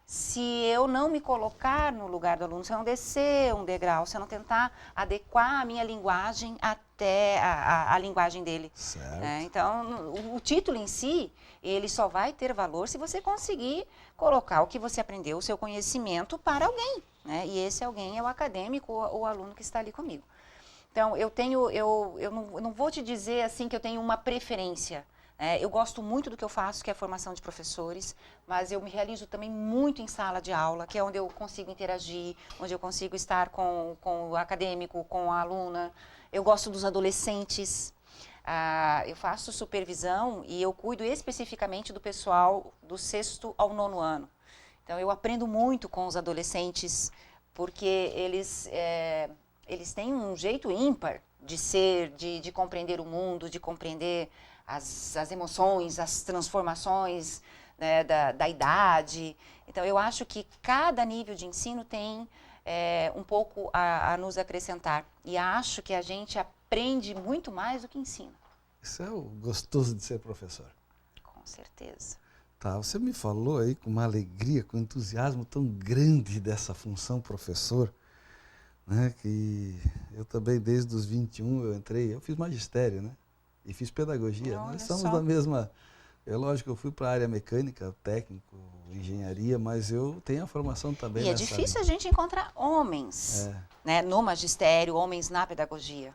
se eu não me colocar no lugar do aluno, se eu não descer um degrau, se eu não tentar adequar a minha linguagem até a linguagem dele. Certo. Então, o título em si, ele só vai ter valor se você conseguir colocar o que você aprendeu, o seu conhecimento para alguém, né? E esse alguém é o acadêmico, o aluno que está ali comigo. Então, eu não vou te dizer assim que eu tenho uma preferência. Eu gosto muito do que eu faço, que é a formação de professores, mas eu me realizo também muito em sala de aula, que é onde eu consigo interagir, onde eu consigo estar com o acadêmico, com a aluna. Eu gosto dos adolescentes, eu faço supervisão e eu cuido especificamente do pessoal do 6º ao 9º ano. Então, eu aprendo muito com os adolescentes, porque eles têm um jeito ímpar de ser, de compreender o mundo, de compreender as emoções, as transformações, né, da idade. Então, eu acho que cada nível de ensino tem um pouco a nos acrescentar. E acho que a gente aprende muito mais do que ensina. Isso é o gostoso de ser professor. Com certeza. Tá, você me falou aí com uma alegria, com um entusiasmo tão grande dessa função professor, né, que eu também desde os 21 eu fiz magistério, né, e fiz pedagogia. Olha Nós somos só. da mesma, é lógico que eu fui para a área mecânica, técnico, engenharia, mas eu tenho a formação também E é nessa difícil área. a gente encontrar homens, né, no magistério, homens na pedagogia.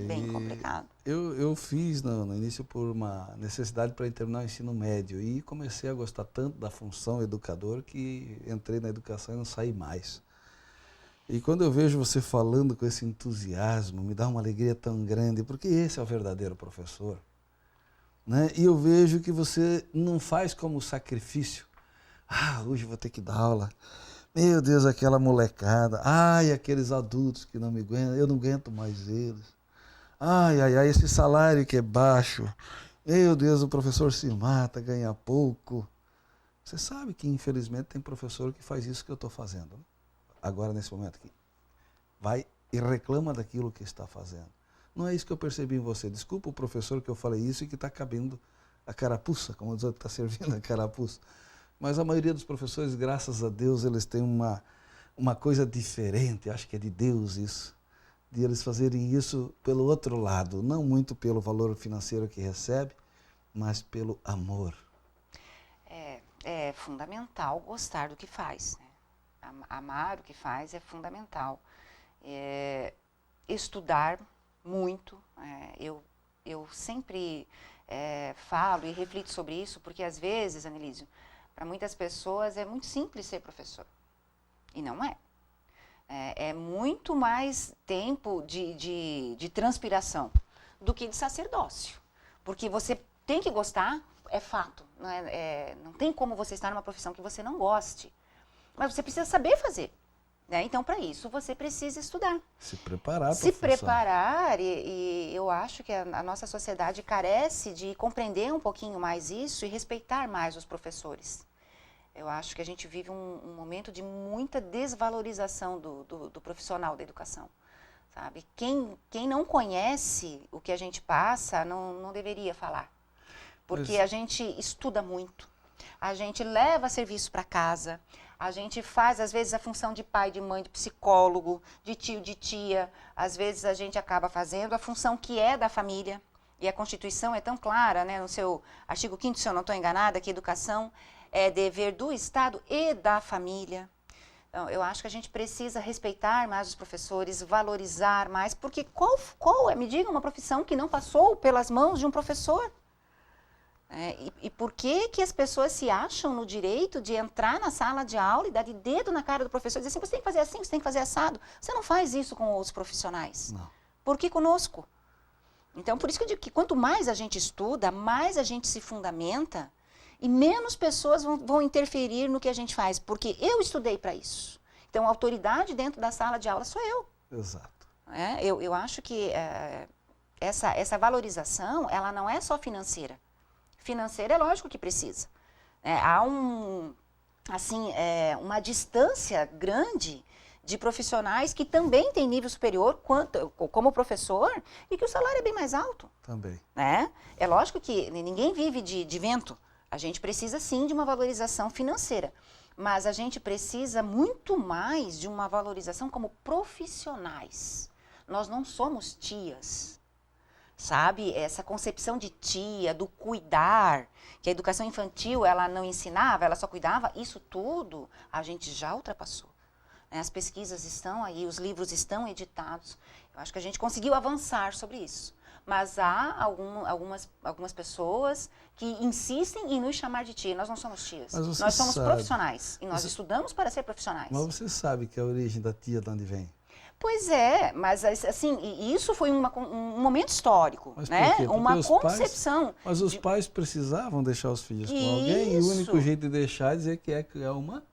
Bem complicado. Eu fiz no início por uma necessidade para terminar o ensino médio e comecei a gostar tanto da função educador que entrei na educação e não saí mais. E quando eu vejo você falando com esse entusiasmo, me dá uma alegria tão grande, porque esse é o verdadeiro professor, né? E eu vejo que você não faz como sacrifício. Ah, hoje eu vou ter que dar aula. Meu Deus, aquela molecada. Ai, aqueles adultos que não me aguentam, eu não aguento mais eles. Ai, esse salário que é baixo. Meu Deus, o professor se mata, ganha pouco. Você sabe que, infelizmente, tem professor que faz isso que eu estou fazendo, né? Agora, nesse momento aqui. Vai e reclama daquilo que está fazendo. Não é isso que eu percebi em você. Desculpa o professor que eu falei isso e que está cabendo a carapuça, como diz o outro, está servindo a carapuça. Mas a maioria dos professores, graças a Deus, eles têm uma coisa diferente, acho que é de Deus isso, de eles fazerem isso pelo outro lado, não muito pelo valor financeiro que recebe, mas pelo amor. É fundamental gostar do que faz, né? Amar o que faz é fundamental. Estudar muito, eu sempre falo e reflito sobre isso, porque às vezes, Anelísio, para muitas pessoas é muito simples ser professor. E não é. É muito mais tempo de transpiração do que de sacerdócio. Porque você tem que gostar, é fato. Não tem como você estar numa profissão que você não goste. Mas você precisa saber fazer. Né? Então, para isso, você precisa estudar. Se preparar. Se preparar, e eu acho que a nossa sociedade carece de compreender um pouquinho mais isso e respeitar mais os professores. Eu acho que a gente vive um momento de muita desvalorização do profissional da educação. Sabe? Quem não conhece o que a gente passa, não deveria falar. Porque a gente estuda muito, a gente leva serviço para casa, a gente faz, às vezes, a função de pai, de mãe, de psicólogo, de tio, de tia. Às vezes, a gente acaba fazendo a função que é da família. E a Constituição é tão clara, né, no seu artigo 5º, se eu não estou enganada, que educação é dever do Estado e da família. Então, eu acho que a gente precisa respeitar mais os professores, valorizar mais, porque me diga uma profissão que não passou pelas mãos de um professor? E por que as pessoas se acham no direito de entrar na sala de aula e dar de dedo na cara do professor e dizer assim, você tem que fazer assim, você tem que fazer assado? Você não faz isso com os profissionais. Não. Por que conosco? Então, por isso que eu digo que quanto mais a gente estuda, mais a gente se fundamenta e menos pessoas vão interferir no que a gente faz, porque eu estudei para isso. Então, a autoridade dentro da sala de aula sou eu. Exato. Eu acho que essa valorização, ela não é só financeira. Financeira é lógico que precisa. Há uma distância grande de profissionais que também têm nível superior como professor e que o salário é bem mais alto. Também. É lógico que ninguém vive de vento. A gente precisa sim de uma valorização financeira, mas a gente precisa muito mais de uma valorização como profissionais. Nós não somos tias. Sabe, essa concepção de tia, do cuidar, que a educação infantil ela não ensinava, ela só cuidava, isso tudo a gente já ultrapassou. As pesquisas estão aí, os livros estão editados. Eu acho que a gente conseguiu avançar sobre isso. Mas há algumas pessoas que insistem em nos chamar de tia. Nós não somos tias. Nós somos profissionais. E nós estudamos para ser profissionais. Mas você sabe que a origem da tia de onde vem? Pois é, mas assim, isso foi um momento histórico, mas né? Porque uma concepção. Mas os pais precisavam deixar os filhos com alguém e o único jeito de deixar é dizer que é uma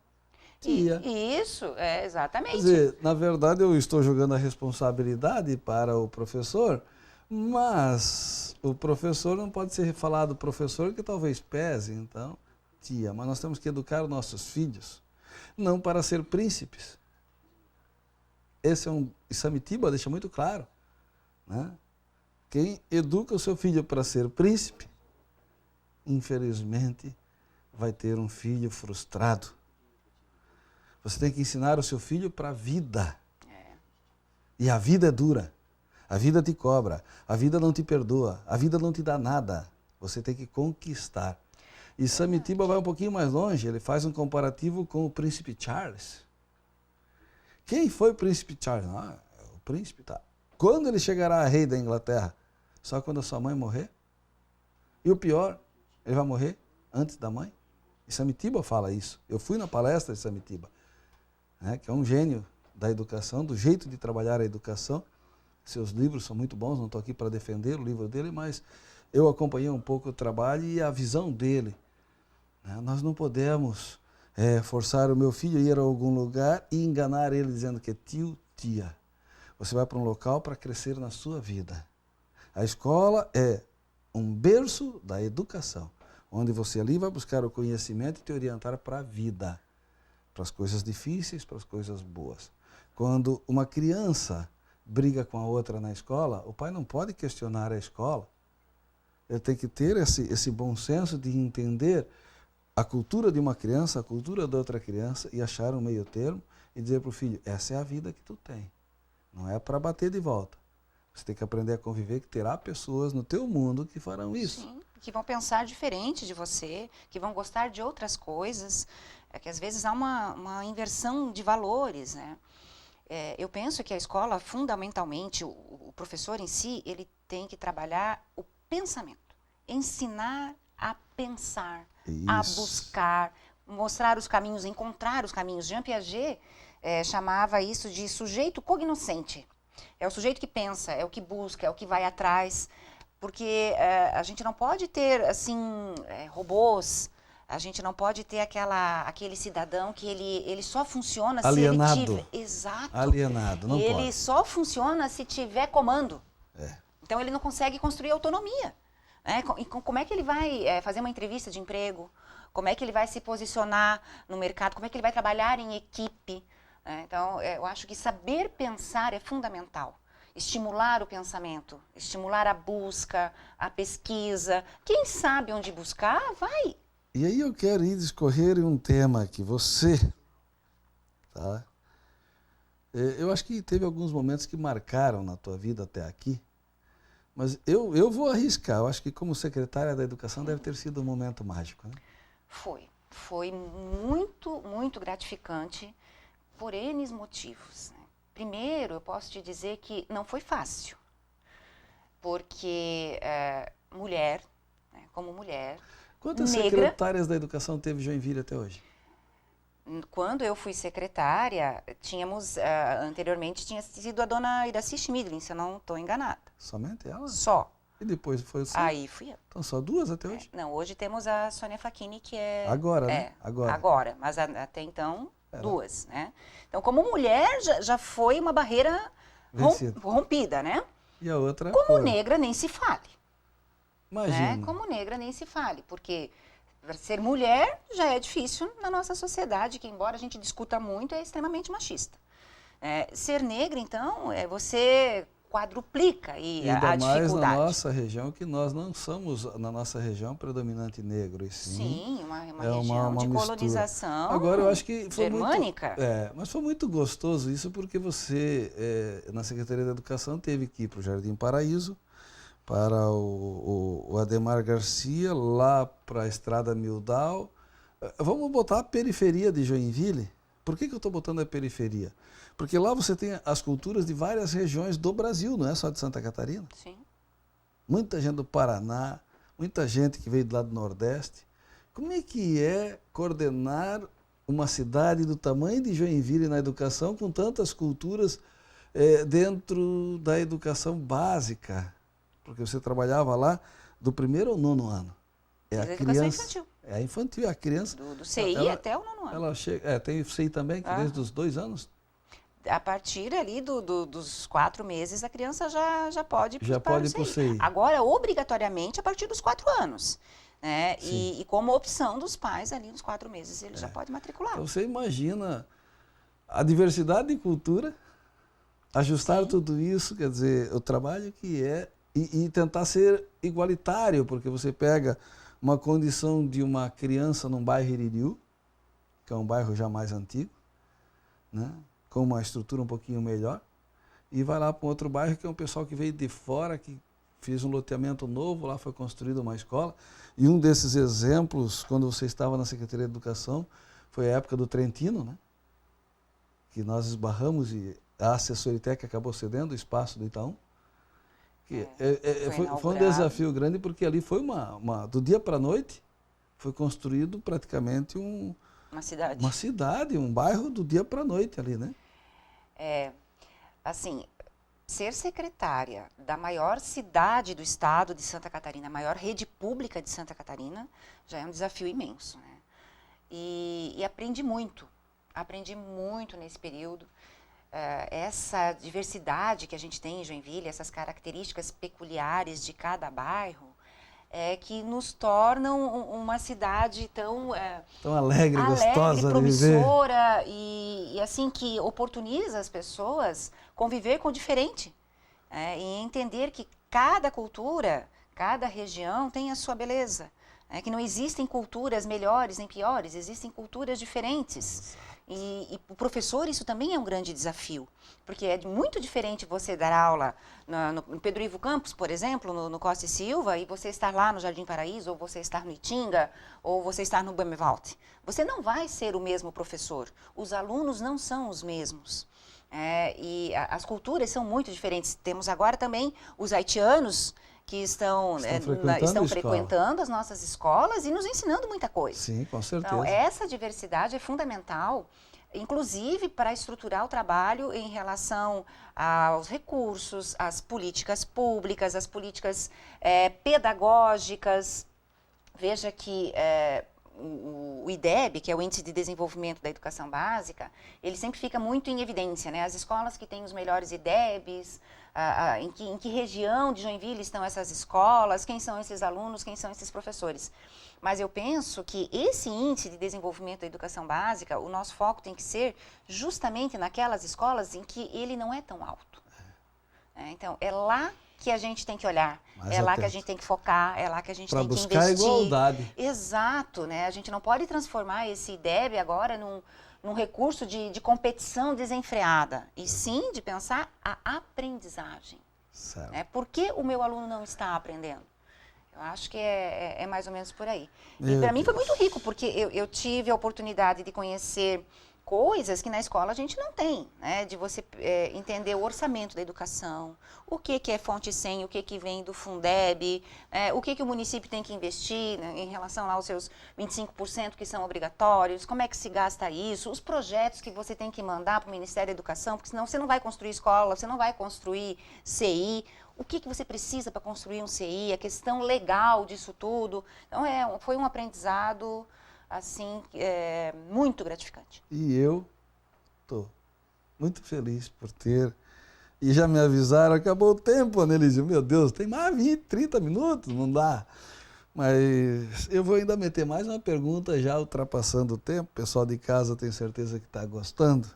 tia. Isso, exatamente. Quer dizer, na verdade eu estou jogando a responsabilidade para o professor, Mas o professor não pode ser falado professor que talvez pese, então, tia, mas nós temos que educar os nossos filhos, não para ser príncipes. Esse é Isamitiba deixa muito claro, né? Quem educa o seu filho para ser príncipe, infelizmente, vai ter um filho frustrado. Você tem que ensinar o seu filho para a vida. E a vida é dura. A vida te cobra. A vida não te perdoa. A vida não te dá nada. Você tem que conquistar. E Samitiba vai um pouquinho mais longe. Ele faz um comparativo com o príncipe Charles. Quem foi o príncipe Charles? O príncipe, tá. Quando ele chegará a rei da Inglaterra? Só quando a sua mãe morrer? E o pior, ele vai morrer antes da mãe? E Samitiba fala isso. Eu fui na palestra de Samitiba, né, que é um gênio da educação, do jeito de trabalhar a educação. Seus livros são muito bons, não estou aqui para defender o livro dele, mas eu acompanhei um pouco o trabalho e a visão dele. Né? Nós não podemos forçar o meu filho a ir a algum lugar e enganar ele dizendo que é tio, tia. Você vai para um local para crescer na sua vida. A escola é um berço da educação, onde você ali vai buscar o conhecimento e te orientar para a vida, para as coisas difíceis, para as coisas boas. Quando uma criança briga com a outra na escola, o pai não pode questionar a escola. Ele tem que ter esse bom senso de entender a cultura de uma criança, a cultura da outra criança e achar um meio termo e dizer para o filho, essa é a vida que tu tem. Não é para bater de volta. Você tem que aprender a conviver, que terá pessoas no teu mundo que farão isso. Sim, que vão pensar diferente de você, que vão gostar de outras coisas, que às vezes há uma inversão de valores, né? Eu penso que a escola, fundamentalmente, o professor em si, ele tem que trabalhar o pensamento, ensinar a pensar, a buscar, mostrar os caminhos, encontrar os caminhos. Jean Piaget chamava isso de sujeito cognoscente. É o sujeito que pensa, é o que busca, é o que vai atrás, porque a gente não pode ter, assim, robôs, a gente não pode ter aquele cidadão que ele só funciona alienado. Se ele tiver... Exato. Alienado, não pode. Ele só funciona se tiver comando. Então ele não consegue construir autonomia. Como é que ele vai fazer uma entrevista de emprego? Como é que ele vai se posicionar no mercado? Como é que ele vai trabalhar em equipe? Então, eu acho que saber pensar é fundamental. Estimular o pensamento, estimular a busca, a pesquisa. Quem sabe onde buscar, vai. E aí eu quero ir discorrer em um tema que você... Tá? Eu acho que teve alguns momentos que marcaram na tua vida até aqui, mas eu vou arriscar. Eu acho que como secretária da Educação deve ter sido um momento mágico. Né? Foi muito, muito gratificante. Por N motivos. Né? Primeiro, eu posso te dizer que não foi fácil, porque mulher, né, como mulher, quantas negra, secretárias da Educação teve Joinville até hoje? Quando eu fui secretária, anteriormente tinha sido a dona Iraci Schmidlin, se eu não estou enganada. Somente ela? Só. E depois foi você? Aí fui eu. Então só duas até hoje? Não, hoje temos a Sônia Facchini, que é... Agora, né? Agora, mas até então... Duas, né? Então, como mulher, já foi uma barreira rompida, né? E a outra? Como negra, nem se fale. Imagina. Né? Como negra, nem se fale, porque ser mulher já é difícil na nossa sociedade, que embora a gente discuta muito, é extremamente machista. Ser negra, então, você quadruplica a dificuldade. Mais na nossa região, que nós não somos, na nossa região, predominante negro. E sim, uma região de colonização. Agora, eu acho que foi germânica. Mas foi muito gostoso isso, porque você, na Secretaria da Educação, teve que ir para o Jardim Paraíso, para o Ademar Garcia, lá para a Estrada Mildau. Vamos botar a periferia de Joinville. Por que eu estou botando a periferia? Porque lá você tem as culturas de várias regiões do Brasil, não é só de Santa Catarina. Sim. Muita gente do Paraná, muita gente que veio do lado do Nordeste. Como é que é coordenar uma cidade do tamanho de Joinville na educação, com tantas culturas dentro da educação básica? Porque você trabalhava lá do 1º ao 9º ano. A criança infantil. É a infantil, a criança... Do CI até o 9º ano. Ela chega, tem o CI também, que desde os 2 anos? a partir ali dos 4 meses, a criança já pode Já para o pode ir pro CI. CI. Agora, obrigatoriamente, a partir dos 4 anos. Né? Sim. E como opção dos pais, ali nos 4 meses, ele já pode matricular. Então, você imagina a diversidade de cultura, ajustar Sim. tudo isso, quer dizer, o trabalho que é, e tentar ser igualitário, porque você pega uma condição de uma criança num bairro Iririú, que é um bairro já mais antigo, né, com uma estrutura um pouquinho melhor, e vai lá para um outro bairro que é um pessoal que veio de fora, que fez um loteamento novo, lá foi construída uma escola, e um desses exemplos, quando você estava na Secretaria de Educação, foi a época do Trentino, né, que nós esbarramos e a assessoria técnica acabou cedendo o espaço do Itaú. Que foi um desafio grande, porque ali foi do dia para a noite, foi construído praticamente uma cidade, um bairro do dia para a noite ali, né? Assim, ser secretária da maior cidade do estado de Santa Catarina, a maior rede pública de Santa Catarina, já é um desafio imenso, né? E aprendi muito nesse período. Essa diversidade que a gente tem em Joinville, essas características peculiares de cada bairro, que nos tornam uma cidade tão alegre, gostosa, promissora e assim que oportuniza as pessoas conviver com o diferente, e entender que cada cultura, cada região tem a sua beleza, que não existem culturas melhores nem piores, existem culturas diferentes. E para o professor isso também é um grande desafio, porque é muito diferente você dar aula no Pedro Ivo Campos, por exemplo, no Costa e Silva, e você estar lá no Jardim Paraíso, ou você estar no Itinga, ou você estar no Bemevalt. Você não vai ser o mesmo professor, os alunos não são os mesmos. E as culturas são muito diferentes. Temos agora também os haitianos, que estão frequentando as nossas escolas e nos ensinando muita coisa. Sim, com certeza. Então, essa diversidade é fundamental, inclusive para estruturar o trabalho em relação aos recursos, às políticas públicas, às políticas pedagógicas. Veja que o IDEB, que é o Índice de Desenvolvimento da Educação Básica, ele sempre fica muito em evidência, né? As escolas que têm os melhores IDEBs, em que região de Joinville estão essas escolas, quem são esses alunos, quem são esses professores. Mas eu penso que esse Índice de Desenvolvimento da Educação Básica, o nosso foco tem que ser justamente naquelas escolas em que ele não é tão alto. Então, é lá que a gente tem que olhar, lá que a gente tem que focar, é lá que a gente tem que investir. Para buscar igualdade. Exato, né? A gente não pode transformar esse IDEB agora num recurso de competição desenfreada, e sim de pensar a aprendizagem. Certo. Por que o meu aluno não está aprendendo? Eu acho que é mais ou menos por aí. E para mim foi muito rico, porque eu tive a oportunidade de conhecer coisas que na escola a gente não tem, né? De você entender o orçamento da educação, o que é fonte 100, o que vem do Fundeb, o que o município tem que investir, né, em relação lá aos seus 25% que são obrigatórios, como é que se gasta isso, os projetos que você tem que mandar para o Ministério da Educação, porque senão você não vai construir escola, você não vai construir CI, o que você precisa para construir um CI, a questão legal disso tudo. Então, foi um aprendizado assim, muito gratificante. E eu estou muito feliz por ter. E já me avisaram, acabou o tempo, Anelise. Meu Deus, tem mais 20, 30 minutos, não dá. Mas eu vou ainda meter mais uma pergunta, já ultrapassando o tempo. O pessoal de casa tenho certeza que está gostando.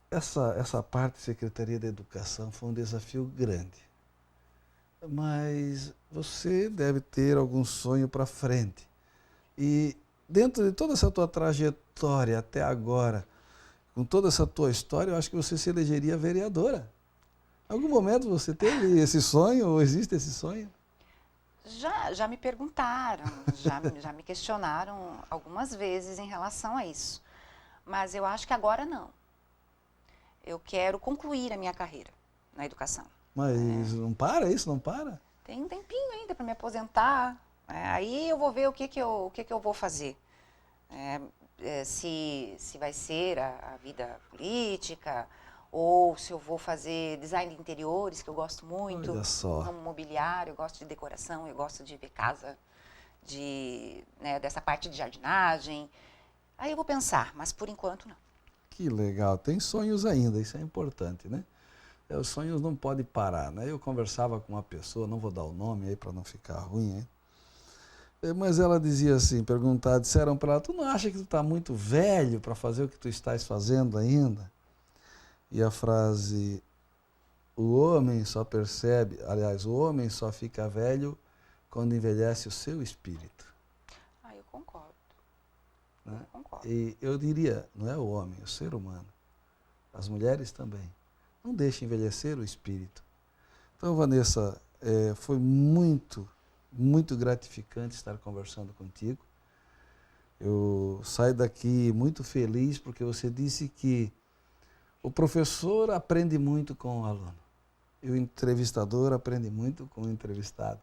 Essa parte de Secretaria da Educação foi um desafio grande. Mas você deve ter algum sonho para frente. E dentro de toda essa tua trajetória até agora, com toda essa tua história, eu acho que você se elegeria vereadora. Em algum momento você teve esse sonho, ou existe esse sonho? Já me perguntaram, já me questionaram algumas vezes em relação a isso. Mas eu acho que agora não. Eu quero concluir a minha carreira na educação. Mas não para isso? Não para? Tem um tempinho ainda para me aposentar. Aí eu vou ver o que eu vou fazer. Se vai ser a vida política, ou se eu vou fazer design de interiores, que eu gosto muito. Olha só. Como mobiliário, eu gosto de decoração, eu gosto de ver casa, dessa parte de jardinagem. Aí eu vou pensar, mas por enquanto não. Que legal. Tem sonhos ainda, isso é importante, né? Os sonhos não podem parar, né? Eu conversava com uma pessoa, não vou dar o nome aí para não ficar ruim, hein? Mas ela dizia assim, disseram para ela, tu não acha que tu está muito velho para fazer o que tu estás fazendo ainda? E a frase, o homem só percebe, aliás, o homem só fica velho quando envelhece o seu espírito. Ah, eu concordo. Né? Eu concordo. E eu diria, não é o homem, é o ser humano. As mulheres também. Não deixe envelhecer o espírito. Então, Vanessa, foi muito gratificante estar conversando contigo. Eu saio daqui muito feliz porque você disse que o professor aprende muito com o aluno e o entrevistador aprende muito com o entrevistado.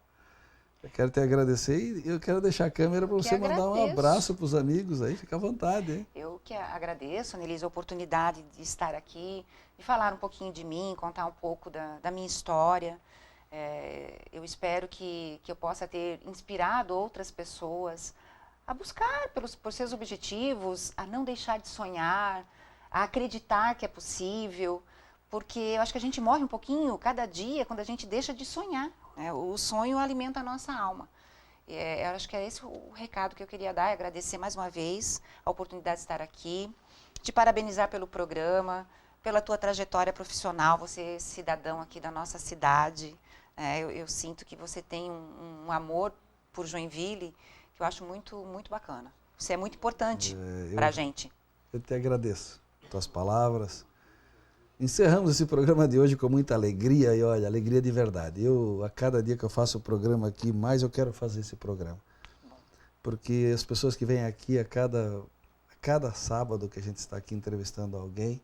Eu quero te agradecer e eu quero deixar a câmera para você mandar um abraço para os amigos aí, fica à vontade. Hein? Eu que agradeço, Annelise, a oportunidade de estar aqui, de falar um pouquinho de mim, contar um pouco da minha história. Eu espero que eu possa ter inspirado outras pessoas a buscar por seus objetivos, a não deixar de sonhar, a acreditar que é possível, porque eu acho que a gente morre um pouquinho cada dia quando a gente deixa de sonhar. Né? O sonho alimenta a nossa alma. Eu acho que é esse o recado que eu queria dar, agradecer mais uma vez a oportunidade de estar aqui, te parabenizar pelo programa, pela tua trajetória profissional, você é cidadão aqui da nossa cidade. Eu sinto que você tem um amor por Joinville que eu acho muito bacana. Você é muito importante para a gente. Eu te agradeço. Tuas palavras. Encerramos esse programa de hoje com muita alegria e olha, alegria de verdade. A cada dia que eu faço o programa aqui, mais eu quero fazer esse programa. Porque as pessoas que vêm aqui a cada sábado que a gente está aqui entrevistando alguém,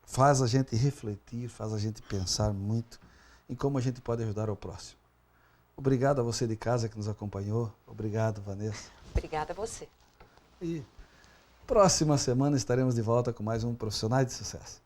faz a gente refletir, faz a gente pensar muito em como a gente pode ajudar o próximo. Obrigado a você de casa que nos acompanhou. Obrigado, Vanessa. Obrigada a você. E próxima semana estaremos de volta com mais um Profissionais de Sucesso.